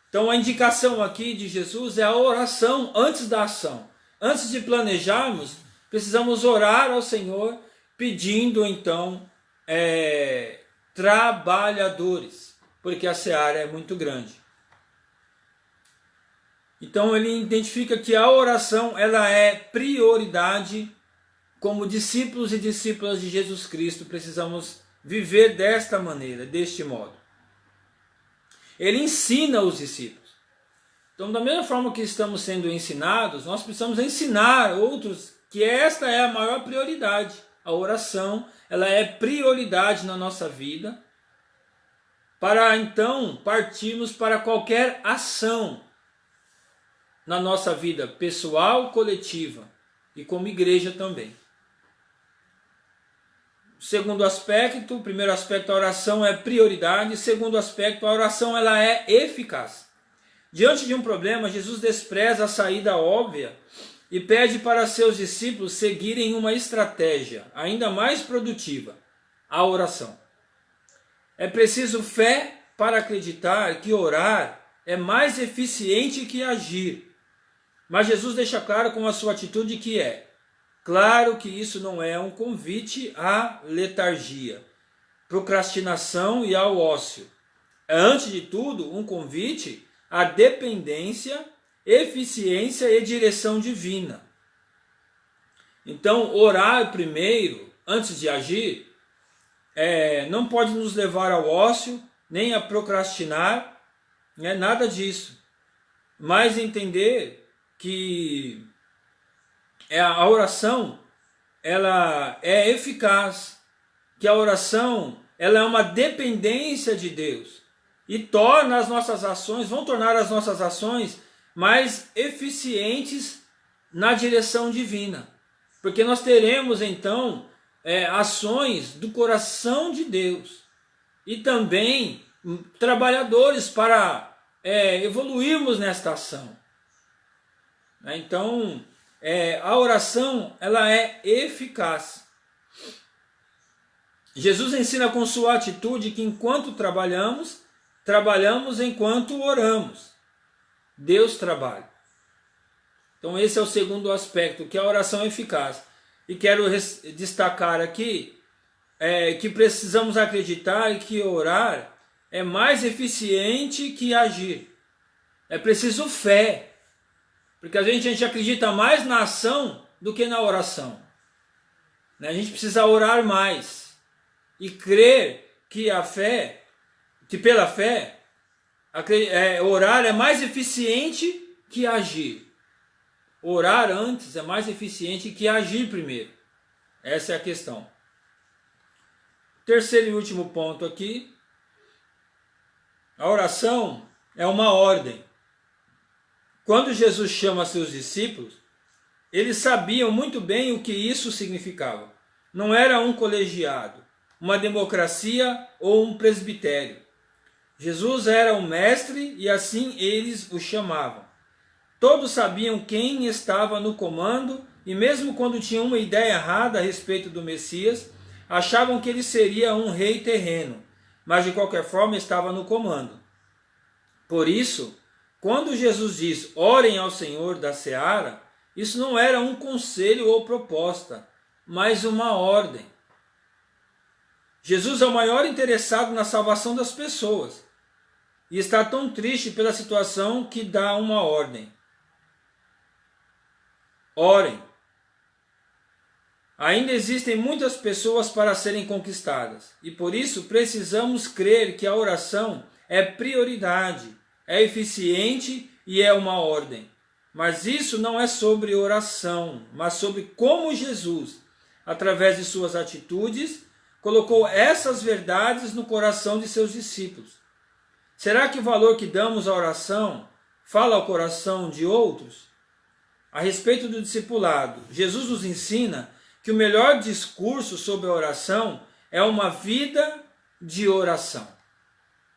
Então a indicação aqui de Jesus é a oração antes da ação. Antes de planejarmos, precisamos orar ao Senhor pedindo então trabalhadores, porque a seara é muito grande. Então ele identifica que a oração ela é prioridade. Como discípulos e discípulas de Jesus Cristo, precisamos viver desta maneira, deste modo. Ele ensina os discípulos. Então, da mesma forma que estamos sendo ensinados, nós precisamos ensinar outros que esta é a maior prioridade. A oração, ela é prioridade na nossa vida, para então partirmos para qualquer ação na nossa vida pessoal, coletiva e como igreja também. Segundo aspecto, o primeiro aspecto, a oração é prioridade. Segundo aspecto, a oração ela é eficaz. Diante de um problema, Jesus despreza a saída óbvia e pede para seus discípulos seguirem uma estratégia ainda mais produtiva, a oração. É preciso fé para acreditar que orar é mais eficiente que agir. Mas Jesus deixa claro com a sua atitude que claro que isso não é um convite à letargia, procrastinação e ao ócio. É, antes de tudo, um convite à dependência, eficiência e direção divina. Então, orar primeiro, antes de agir, não pode nos levar ao ócio, nem a procrastinar, nada disso. Mas entender que a oração ela é eficaz, que a oração ela é uma dependência de Deus e torna as nossas ações, vão tornar as nossas ações mais eficientes na direção divina, porque nós teremos então ações do coração de Deus e também trabalhadores para evoluirmos nesta ação. Então a oração ela é eficaz. Jesus ensina com sua atitude que enquanto trabalhamos enquanto oramos. Deus trabalha. Então esse é o segundo aspecto, que a oração é eficaz. E quero destacar aqui que precisamos acreditar que orar é mais eficiente que agir. É preciso fé. Porque a gente acredita mais na ação do que na oração. A gente precisa orar mais. E crer que pela fé, orar é mais eficiente que agir. Orar antes é mais eficiente que agir primeiro. Essa é a questão. Terceiro e último ponto aqui. A oração é uma ordem. Quando Jesus chama seus discípulos, eles sabiam muito bem o que isso significava. Não era um colegiado, uma democracia ou um presbitério. Jesus era o mestre e assim eles o chamavam. Todos sabiam quem estava no comando e mesmo quando tinham uma ideia errada a respeito do Messias, achavam que ele seria um rei terreno, mas de qualquer forma estava no comando. Por isso, quando Jesus diz orem ao Senhor da seara, isso não era um conselho ou proposta, mas uma ordem. Jesus é o maior interessado na salvação das pessoas e está tão triste pela situação que dá uma ordem. Orem. Ainda existem muitas pessoas para serem conquistadas e por isso precisamos crer que a oração é prioridade, é eficiente e é uma ordem. Mas isso não é sobre oração, mas sobre como Jesus, através de suas atitudes, colocou essas verdades no coração de seus discípulos. Será que o valor que damos à oração fala ao coração de outros? A respeito do discipulado, Jesus nos ensina que o melhor discurso sobre a oração é uma vida de oração.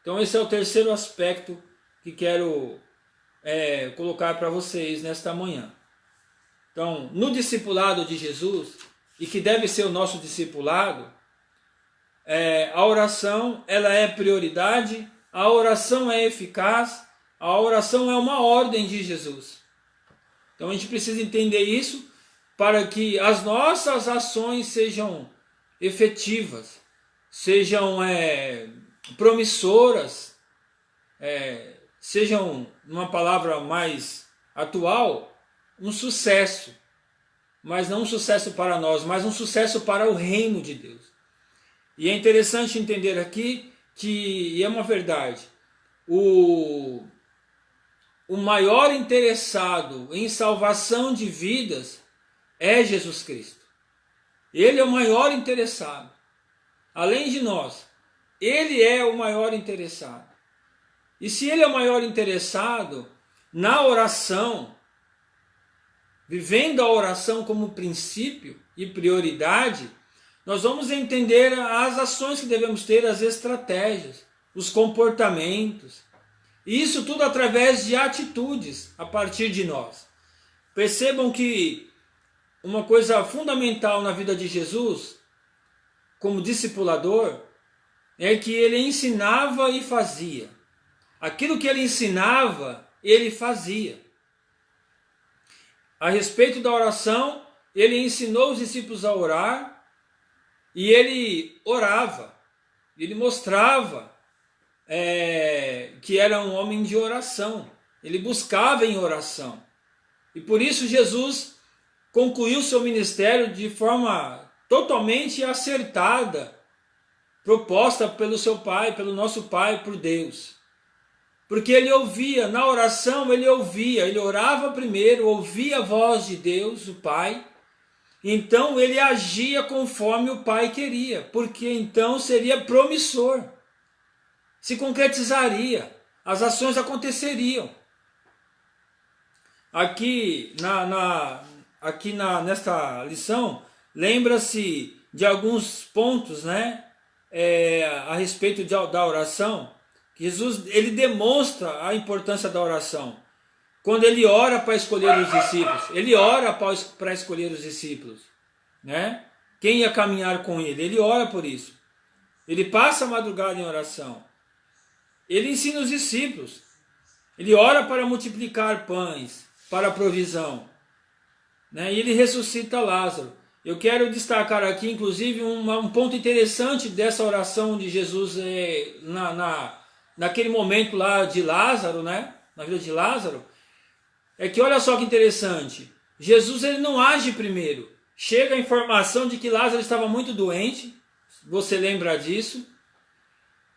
Então esse é o terceiro aspecto que quero colocar para vocês nesta manhã. Então, no discipulado de Jesus, e que deve ser o nosso discipulado, a oração ela é prioridade, a oração é eficaz, a oração é uma ordem de Jesus. Então a gente precisa entender isso para que as nossas ações sejam efetivas, sejam promissoras, sejam, numa palavra mais atual, um sucesso. Mas não um sucesso para nós, mas um sucesso para o reino de Deus. E é interessante entender aqui que, e é uma verdade, o maior interessado em salvação de vidas é Jesus Cristo. Ele é o maior interessado. Além de nós, ele é o maior interessado. E se ele é o maior interessado na oração, vivendo a oração como princípio e prioridade, nós vamos entender as ações que devemos ter, as estratégias, os comportamentos. E isso tudo através de atitudes a partir de nós. Percebam que uma coisa fundamental na vida de Jesus, como discipulador, é que ele ensinava e fazia. Aquilo que ele ensinava, ele fazia. A respeito da oração, ele ensinou os discípulos a orar e ele orava. Ele mostrava que era um homem de oração. Ele buscava em oração. E por isso Jesus concluiu seu ministério de forma totalmente acertada, proposta pelo seu Pai, pelo nosso Pai, por Deus. Porque ele ouvia, na oração ele orava primeiro, ouvia a voz de Deus, o Pai, então ele agia conforme o Pai queria, porque então seria promissor, se concretizaria, as ações aconteceriam. Nesta lição, lembra-se de alguns pontos, a respeito da oração. Jesus ele demonstra a importância da oração. Quando ele ora para escolher os discípulos, ele ora para escolher os discípulos, Quem ia caminhar com ele, ele ora por isso. Ele passa a madrugada em oração. Ele ensina os discípulos. Ele ora para multiplicar pães, para a provisão. E ele ressuscita Lázaro. Eu quero destacar aqui, inclusive, um ponto interessante dessa oração de Jesus naquele momento lá de Lázaro, na vida de Lázaro, é que olha só que interessante, Jesus ele não age primeiro, chega a informação de que Lázaro estava muito doente, você lembra disso,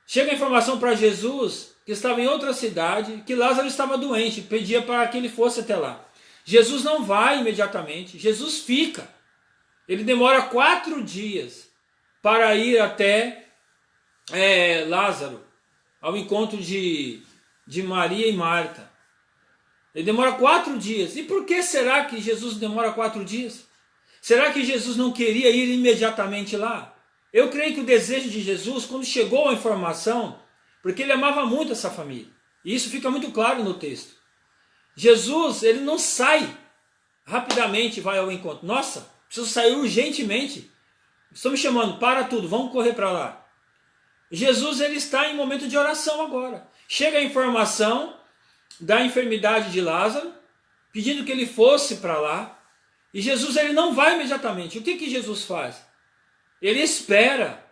chega a informação para Jesus, que estava em outra cidade, que Lázaro estava doente, pedia para que ele fosse até lá. Jesus não vai imediatamente, Jesus fica, ele demora 4 dias para ir até Lázaro, ao encontro de Maria e Marta. Ele demora 4 dias. E por que será que Jesus demora 4 dias? Será que Jesus não queria ir imediatamente lá? Eu creio que o desejo de Jesus, quando chegou a informação, porque ele amava muito essa família. E isso fica muito claro no texto. Jesus, ele não sai rapidamente e vai ao encontro. Nossa, preciso sair urgentemente. Estão me chamando, para tudo, vamos correr para lá. Jesus ele está em momento de oração agora. chega a informação da enfermidade de Lázaro, pedindo que ele fosse para lá, e Jesus ele não vai imediatamente. O que Jesus faz? Ele espera.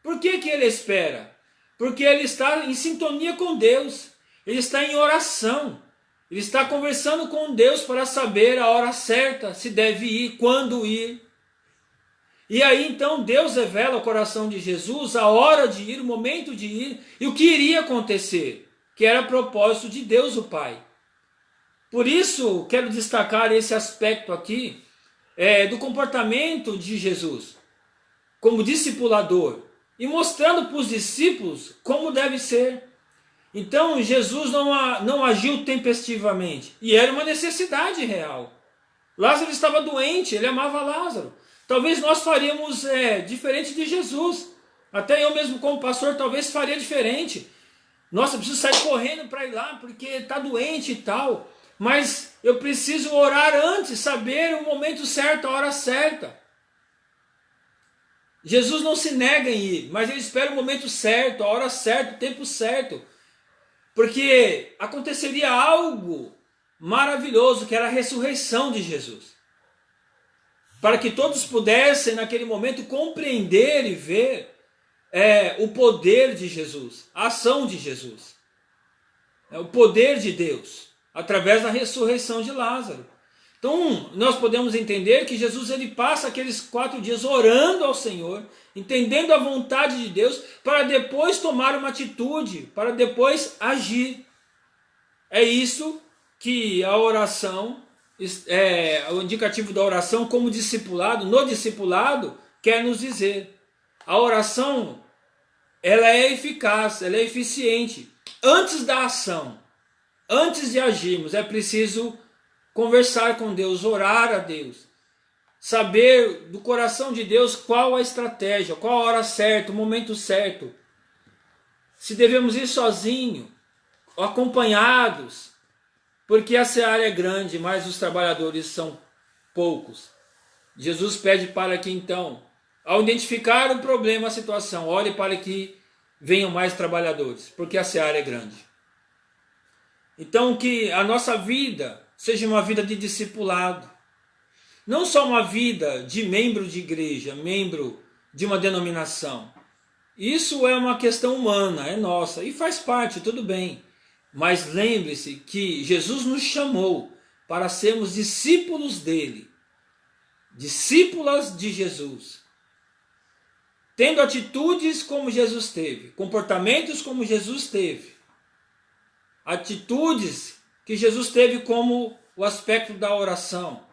Por que ele espera? Porque ele está em sintonia com Deus, ele está em oração, ele está conversando com Deus para saber a hora certa, se deve ir, quando ir. E aí então Deus revela ao coração de Jesus a hora de ir, o momento de ir e o que iria acontecer, que era propósito de Deus o Pai. Por isso quero destacar esse aspecto aqui do comportamento de Jesus como discipulador e mostrando para os discípulos como deve ser. Então Jesus não agiu tempestivamente e era uma necessidade real. Lázaro estava doente, ele amava Lázaro. Talvez nós faríamos diferente de Jesus. Até eu mesmo como pastor talvez faria diferente. Nossa, eu preciso sair correndo para ir lá porque está doente e tal. Mas eu preciso orar antes, saber o momento certo, a hora certa. Jesus não se nega em ir, mas ele espera o momento certo, a hora certa, o tempo certo. Porque aconteceria algo maravilhoso, que era a ressurreição de Jesus. Para que todos pudessem, naquele momento, compreender e ver o poder de Jesus, a ação de Jesus. O poder de Deus, através da ressurreição de Lázaro. Então, nós podemos entender que Jesus ele passa aqueles 4 dias orando ao Senhor, entendendo a vontade de Deus, para depois tomar uma atitude, para depois agir. É isso que a oração, o indicativo da oração como discipulado, no discipulado, quer nos dizer. A oração, ela é eficaz, ela é eficiente. Antes da ação, antes de agirmos, é preciso conversar com Deus, orar a Deus, saber do coração de Deus qual a estratégia, qual a hora certa, o momento certo. Se devemos ir sozinho, acompanhados, porque a seara é grande, mas os trabalhadores são poucos. Jesus pede para que então, ao identificar o problema, a situação, olhe para que venham mais trabalhadores, porque a seara é grande. Então que a nossa vida seja uma vida de discipulado. Não só uma vida de membro de igreja, membro de uma denominação. Isso é uma questão humana, é nossa, e faz parte, tudo bem. Mas lembre-se que Jesus nos chamou para sermos discípulos dele. Discípulas de Jesus. Tendo atitudes como Jesus teve, comportamentos como Jesus teve. Atitudes que Jesus teve como o aspecto da oração,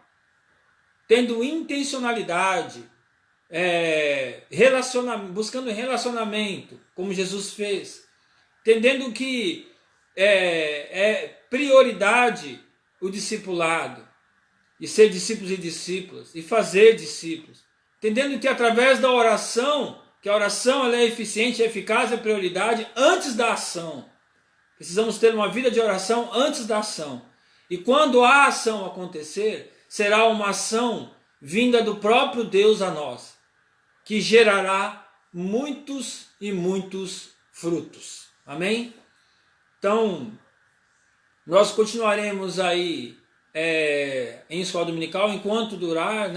tendo intencionalidade, buscando relacionamento, como Jesus fez, entendendo que é prioridade o discipulado, e ser discípulos e discípulas, e fazer discípulos, entendendo que através da oração, que a oração ela é eficiente, é eficaz, é prioridade antes da ação. Precisamos ter uma vida de oração antes da ação. E quando a ação acontecer, será uma ação vinda do próprio Deus a nós, que gerará muitos e muitos frutos. Amém? Então, nós continuaremos aí em escola dominical enquanto durar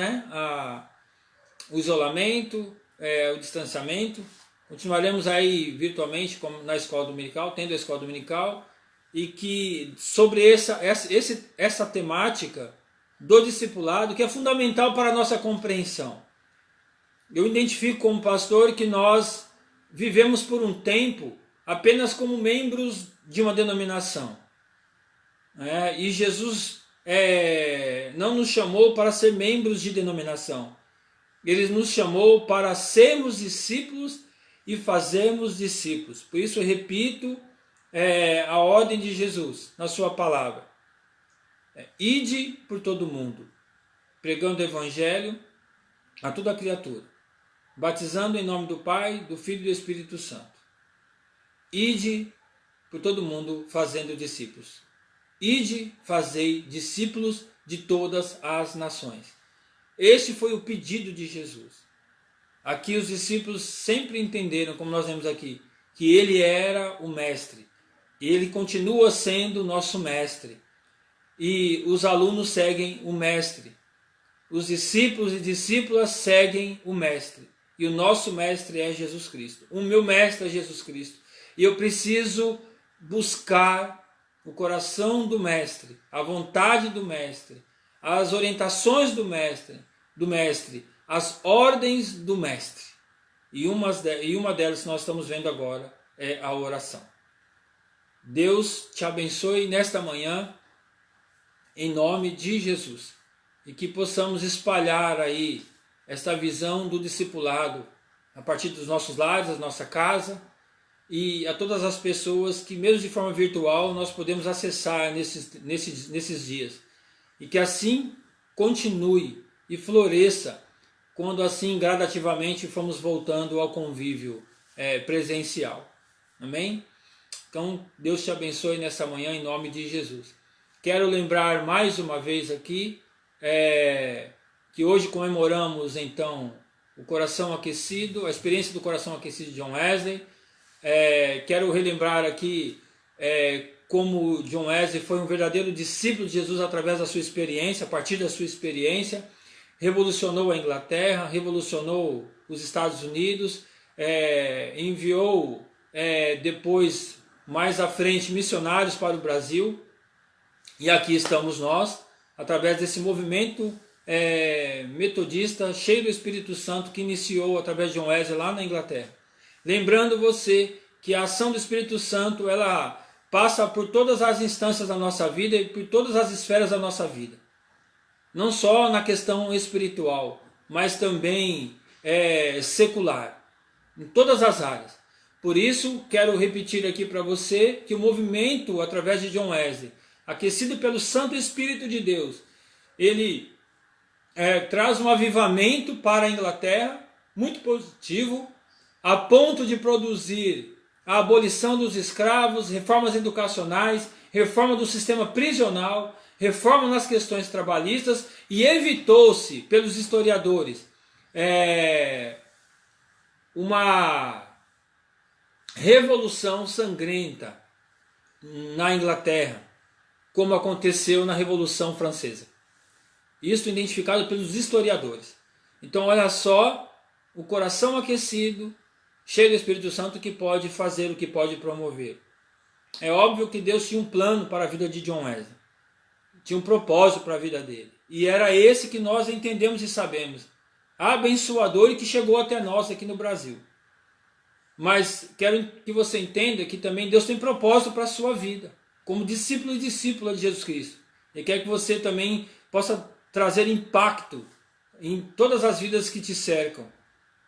o isolamento, o distanciamento. Continuaremos aí virtualmente na escola dominical, tendo a escola dominical, e que sobre essa temática do discipulado, que é fundamental para a nossa compreensão. Eu identifico como pastor que nós vivemos por um tempo apenas como membros de uma denominação. E Jesus não nos chamou para ser membros de denominação. Ele nos chamou para sermos discípulos e fazermos discípulos. Por isso eu repito a ordem de Jesus na sua palavra. Ide por todo mundo, pregando o evangelho a toda criatura, batizando em nome do Pai, do Filho e do Espírito Santo. Ide por todo mundo fazendo discípulos. Ide, fazei discípulos de todas as nações. Este foi o pedido de Jesus. Aqui os discípulos sempre entenderam, como nós vemos aqui, que ele era o mestre. E ele continua sendo nosso mestre. E os alunos seguem o mestre. Os discípulos e discípulas seguem o mestre. E o nosso mestre é Jesus Cristo. O meu mestre é Jesus Cristo. E eu preciso buscar o coração do mestre, a vontade do mestre, as orientações do mestre, as ordens do mestre. E uma delas que nós estamos vendo agora é a oração. Deus te abençoe nesta manhã, em nome de Jesus. E que possamos espalhar aí esta visão do discipulado a partir dos nossos lares, da nossa casa, e a todas as pessoas que mesmo de forma virtual nós podemos acessar nesses dias. E que assim continue e floresça quando assim gradativamente formos voltando ao convívio presencial. Amém? Então Deus te abençoe nessa manhã em nome de Jesus. Quero lembrar mais uma vez aqui que hoje comemoramos então o coração aquecido, a experiência do coração aquecido de John Wesley. Quero relembrar aqui como John Wesley foi um verdadeiro discípulo de Jesus através da sua experiência, a partir da sua experiência, revolucionou a Inglaterra, revolucionou os Estados Unidos, enviou depois, mais à frente, missionários para o Brasil, e aqui estamos nós, através desse movimento metodista, cheio do Espírito Santo, que iniciou através de John Wesley lá na Inglaterra. Lembrando você que a ação do Espírito Santo, ela passa por todas as instâncias da nossa vida e por todas as esferas da nossa vida. Não só na questão espiritual, mas também secular. Em todas as áreas. Por isso, quero repetir aqui para você que o movimento, através de John Wesley, aquecido pelo Santo Espírito de Deus, ele traz um avivamento para a Inglaterra, muito positivo, a ponto de produzir a abolição dos escravos, reformas educacionais, reforma do sistema prisional, reforma nas questões trabalhistas, e evitou-se, pelos historiadores, uma revolução sangrenta na Inglaterra, como aconteceu na Revolução Francesa. Isso identificado pelos historiadores. Então olha só, o coração aquecido, cheio do Espírito Santo, que pode fazer o que pode promover. É óbvio que Deus tinha um plano para a vida de John Wesley. Tinha um propósito para a vida dele. E era esse que nós entendemos e sabemos. Abençoador e que chegou até nós aqui no Brasil. Mas quero que você entenda que também Deus tem propósito para a sua vida. Como discípulo e discípula de Jesus Cristo. Ele quer que você também possa trazer impacto em todas as vidas que te cercam.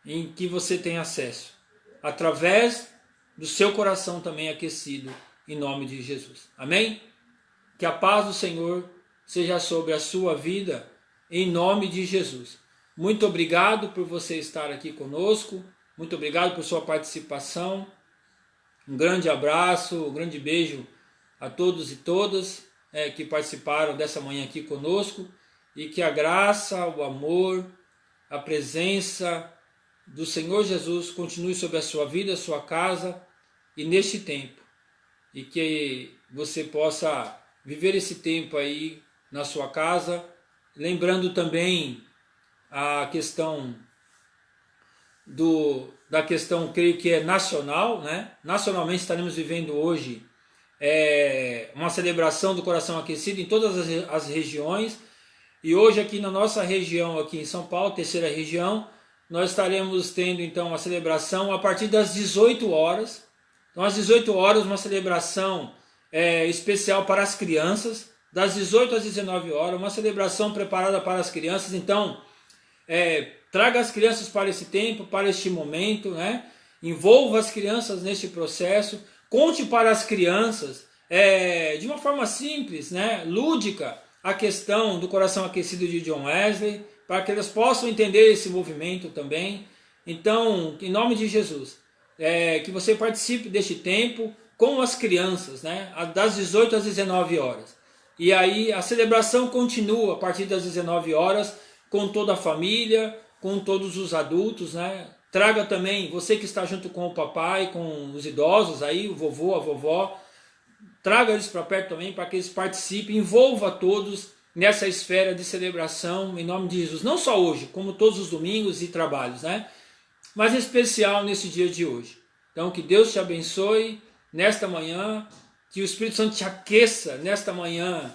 Em que você tem acesso. Através do seu coração também aquecido, em nome de Jesus. Amém? Que a paz do Senhor seja sobre a sua vida, em nome de Jesus. Muito obrigado por você estar aqui conosco, muito obrigado por sua participação. Um grande abraço, um grande beijo a todos e todas que participaram dessa manhã aqui conosco, e que a graça, o amor, a presença do Senhor Jesus continue sobre a sua vida, a sua casa e neste tempo. E que você possa viver esse tempo aí na sua casa, lembrando também a questão da questão, creio que é nacional, né? Nacionalmente estaremos vivendo hoje uma celebração do coração aquecido em todas as regiões. E hoje aqui na nossa região, aqui em São Paulo, terceira região, nós estaremos tendo então a celebração a partir das 18 horas. Então às 18 horas uma celebração especial para as crianças, das 18 às 19 horas, uma celebração preparada para as crianças. Então traga as crianças para esse tempo, para este momento, né? Envolva as crianças neste processo, conte para as crianças de uma forma simples, né? Lúdica, a questão do coração aquecido de John Wesley, para que elas possam entender esse movimento também. Então, em nome de Jesus, que você participe deste tempo com as crianças, né? Das 18 às 19 horas. E aí a celebração continua a partir das 19 horas, com toda a família, com todos os adultos, né? Traga também, você que está junto com o papai, com os idosos aí, o vovô, a vovó, traga eles para perto também, para que eles participem, envolva todos nessa esfera de celebração, em nome de Jesus. Não só hoje, como todos os domingos e trabalhos, né? Mas em especial nesse dia de hoje. Então, que Deus te abençoe nesta manhã, que o Espírito Santo te aqueça nesta manhã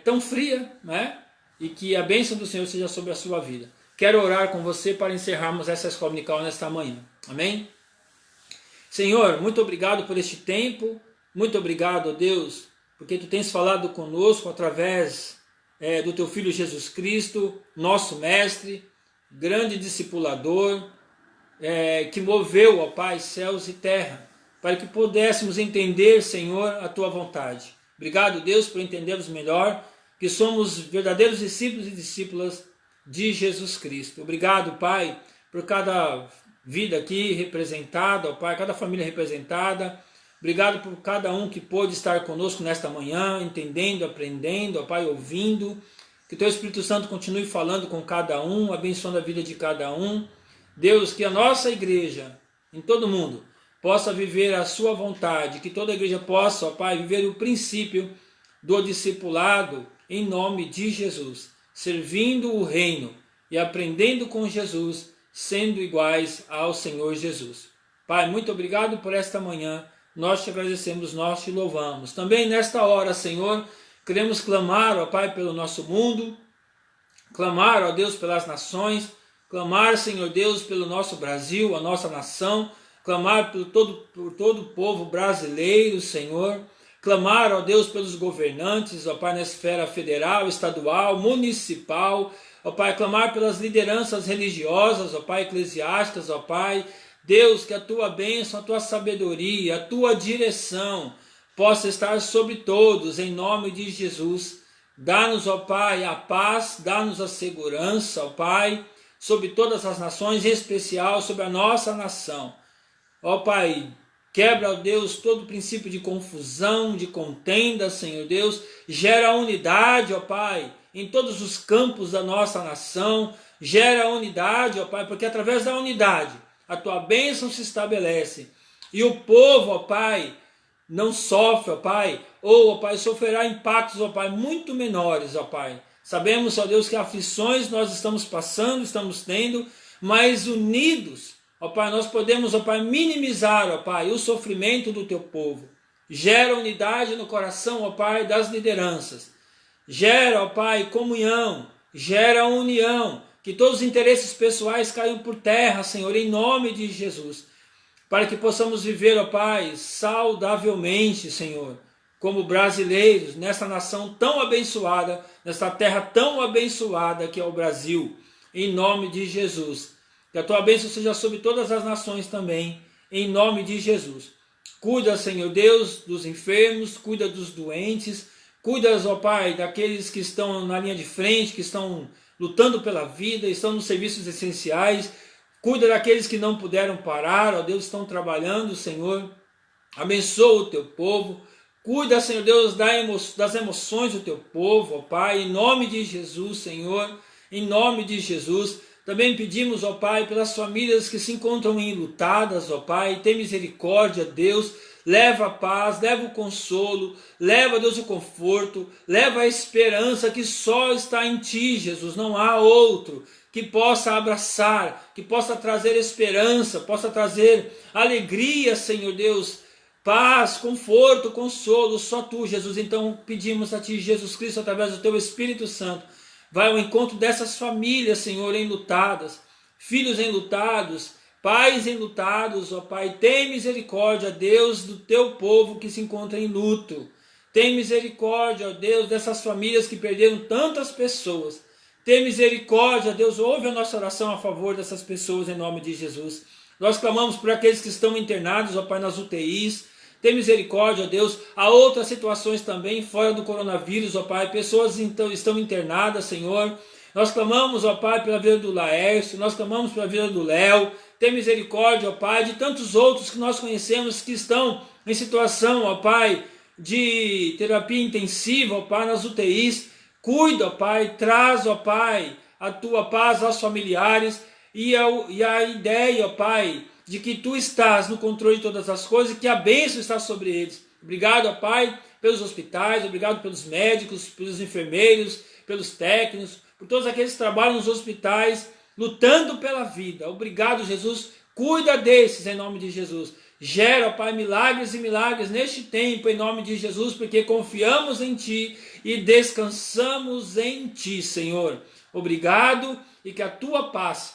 tão fria, né? E que a bênção do Senhor seja sobre a sua vida. Quero orar com você para encerrarmos essa escola dominical nesta manhã. Amém? Senhor, muito obrigado por este tempo. Muito obrigado, Deus, porque Tu tens falado conosco através do Teu Filho Jesus Cristo, nosso Mestre, grande discipulador, que moveu, ó Pai, céus e terra, para que pudéssemos entender, Senhor, a Tua vontade. Obrigado, Deus, por entendermos melhor que somos verdadeiros discípulos e discípulas de Jesus Cristo. Obrigado, Pai, por cada vida aqui representada, ó Pai, cada família representada. Obrigado por cada um que pôde estar conosco nesta manhã, entendendo, aprendendo, ó Pai, ouvindo. Que Teu Espírito Santo continue falando com cada um, abençoando a vida de cada um. Deus, que a nossa igreja, em todo o mundo, possa viver a Sua vontade, que toda a igreja possa, ó Pai, viver o princípio do discipulado em nome de Jesus, servindo o reino e aprendendo com Jesus, sendo iguais ao Senhor Jesus. Pai, muito obrigado por esta manhã, nós te agradecemos, nós te louvamos. Também nesta hora, Senhor, queremos clamar, ó Pai, pelo nosso mundo, clamar, ó Deus, pelas nações, clamar, Senhor Deus, pelo nosso Brasil, a nossa nação, clamar por todo o povo brasileiro, Senhor, clamar, ó Deus, pelos governantes, ó Pai, na esfera federal, estadual, municipal, ó Pai, clamar pelas lideranças religiosas, ó Pai, eclesiásticas, ó Pai, Deus, que a Tua bênção, a Tua sabedoria, a Tua direção possa estar sobre todos, em nome de Jesus. Dá-nos, ó Pai, a paz, dá-nos a segurança, ó Pai, sobre todas as nações, em especial sobre a nossa nação. Ó Pai, quebra, ó Deus, todo o princípio de confusão, de contenda, Senhor Deus. Gera unidade, ó Pai, em todos os campos da nossa nação. Gera unidade, ó Pai, porque através da unidade a Tua bênção se estabelece. E o povo, ó Pai, não sofre, ó Pai, ou, ó Pai, sofrerá impactos, ó Pai, muito menores, ó Pai. Sabemos, ó Deus, que aflições nós estamos passando, estamos tendo, mas unidos, ó Pai, nós podemos, ó Pai, minimizar, ó Pai, o sofrimento do Teu povo. Gera unidade no coração, ó Pai, das lideranças. Gera, ó Pai, comunhão, gera união, que todos os interesses pessoais caiam por terra, Senhor, em nome de Jesus. Para que possamos viver, ó Pai, saudavelmente, Senhor, como brasileiros, nessa nação tão abençoada, nessa terra tão abençoada que é o Brasil, em nome de Jesus. Que a Tua bênção seja sobre todas as nações também, em nome de Jesus. Cuida, Senhor Deus, dos enfermos, cuida dos doentes, cuida, ó Pai, daqueles que estão na linha de frente, que estão lutando pela vida, estão nos serviços essenciais, cuida daqueles que não puderam parar, ó Deus, estão trabalhando, Senhor. Abençoa o Teu povo. Cuida, Senhor Deus, das emoções do Teu povo, ó Pai, em nome de Jesus, Senhor, em nome de Jesus. Também pedimos, ó Pai, pelas famílias que se encontram enlutadas, ó Pai, tem misericórdia, Deus, leva a paz, leva o consolo, leva, Deus, o conforto, leva a esperança que só está em Ti, Jesus, não há outro que possa abraçar, que possa trazer esperança, possa trazer alegria, Senhor Deus, paz, conforto, consolo, só Tu, Jesus. Então pedimos a Ti, Jesus Cristo, através do Teu Espírito Santo, vai ao encontro dessas famílias, Senhor, enlutadas, filhos enlutados, pais enlutados, ó Pai. Tem misericórdia, Deus, do Teu povo que se encontra em luto. Tem misericórdia, ó Deus, dessas famílias que perderam tantas pessoas. Tem misericórdia, Deus, ouve a nossa oração a favor dessas pessoas em nome de Jesus. Nós clamamos por aqueles que estão internados, ó Pai, nas UTIs. Tem misericórdia, ó Deus. Há outras situações também fora do coronavírus, ó Pai. Pessoas então estão internadas, Senhor. Nós clamamos, ó Pai, pela vida do Laércio. Nós clamamos pela vida do Léo. Tem misericórdia, ó Pai, de tantos outros que nós conhecemos que estão em situação, ó Pai, de terapia intensiva, ó Pai, nas UTIs. Cuida, ó Pai, traz, ó Pai, a Tua paz aos familiares e a ideia, ó Pai, de que Tu estás no controle de todas as coisas e que a bênção está sobre eles. Obrigado, ó Pai, pelos hospitais, obrigado pelos médicos, pelos enfermeiros, pelos técnicos, por todos aqueles que trabalham nos hospitais, lutando pela vida. Obrigado, Jesus. Cuida desses em nome de Jesus. Gera, ó Pai, milagres e milagres neste tempo em nome de Jesus, porque confiamos em Ti e descansamos em Ti, Senhor. Obrigado e que a Tua paz,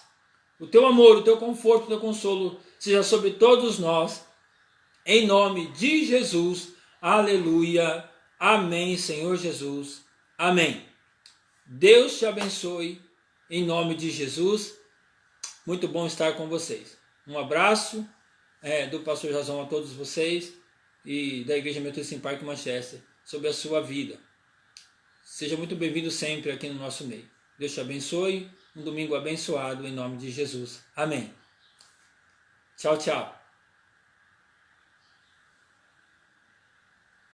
o Teu amor, o Teu conforto, o Teu consolo seja sobre todos nós. Em nome de Jesus. Aleluia. Amém, Senhor Jesus. Amém. Deus te abençoe em nome de Jesus. Muito bom estar com vocês. Um abraço do pastor Jason a todos vocês e da Igreja Metodista em Parque Manchester sobre a sua vida. Seja muito bem-vindo sempre aqui no nosso meio. Deus te abençoe. Um domingo abençoado em nome de Jesus. Amém. Tchau, tchau.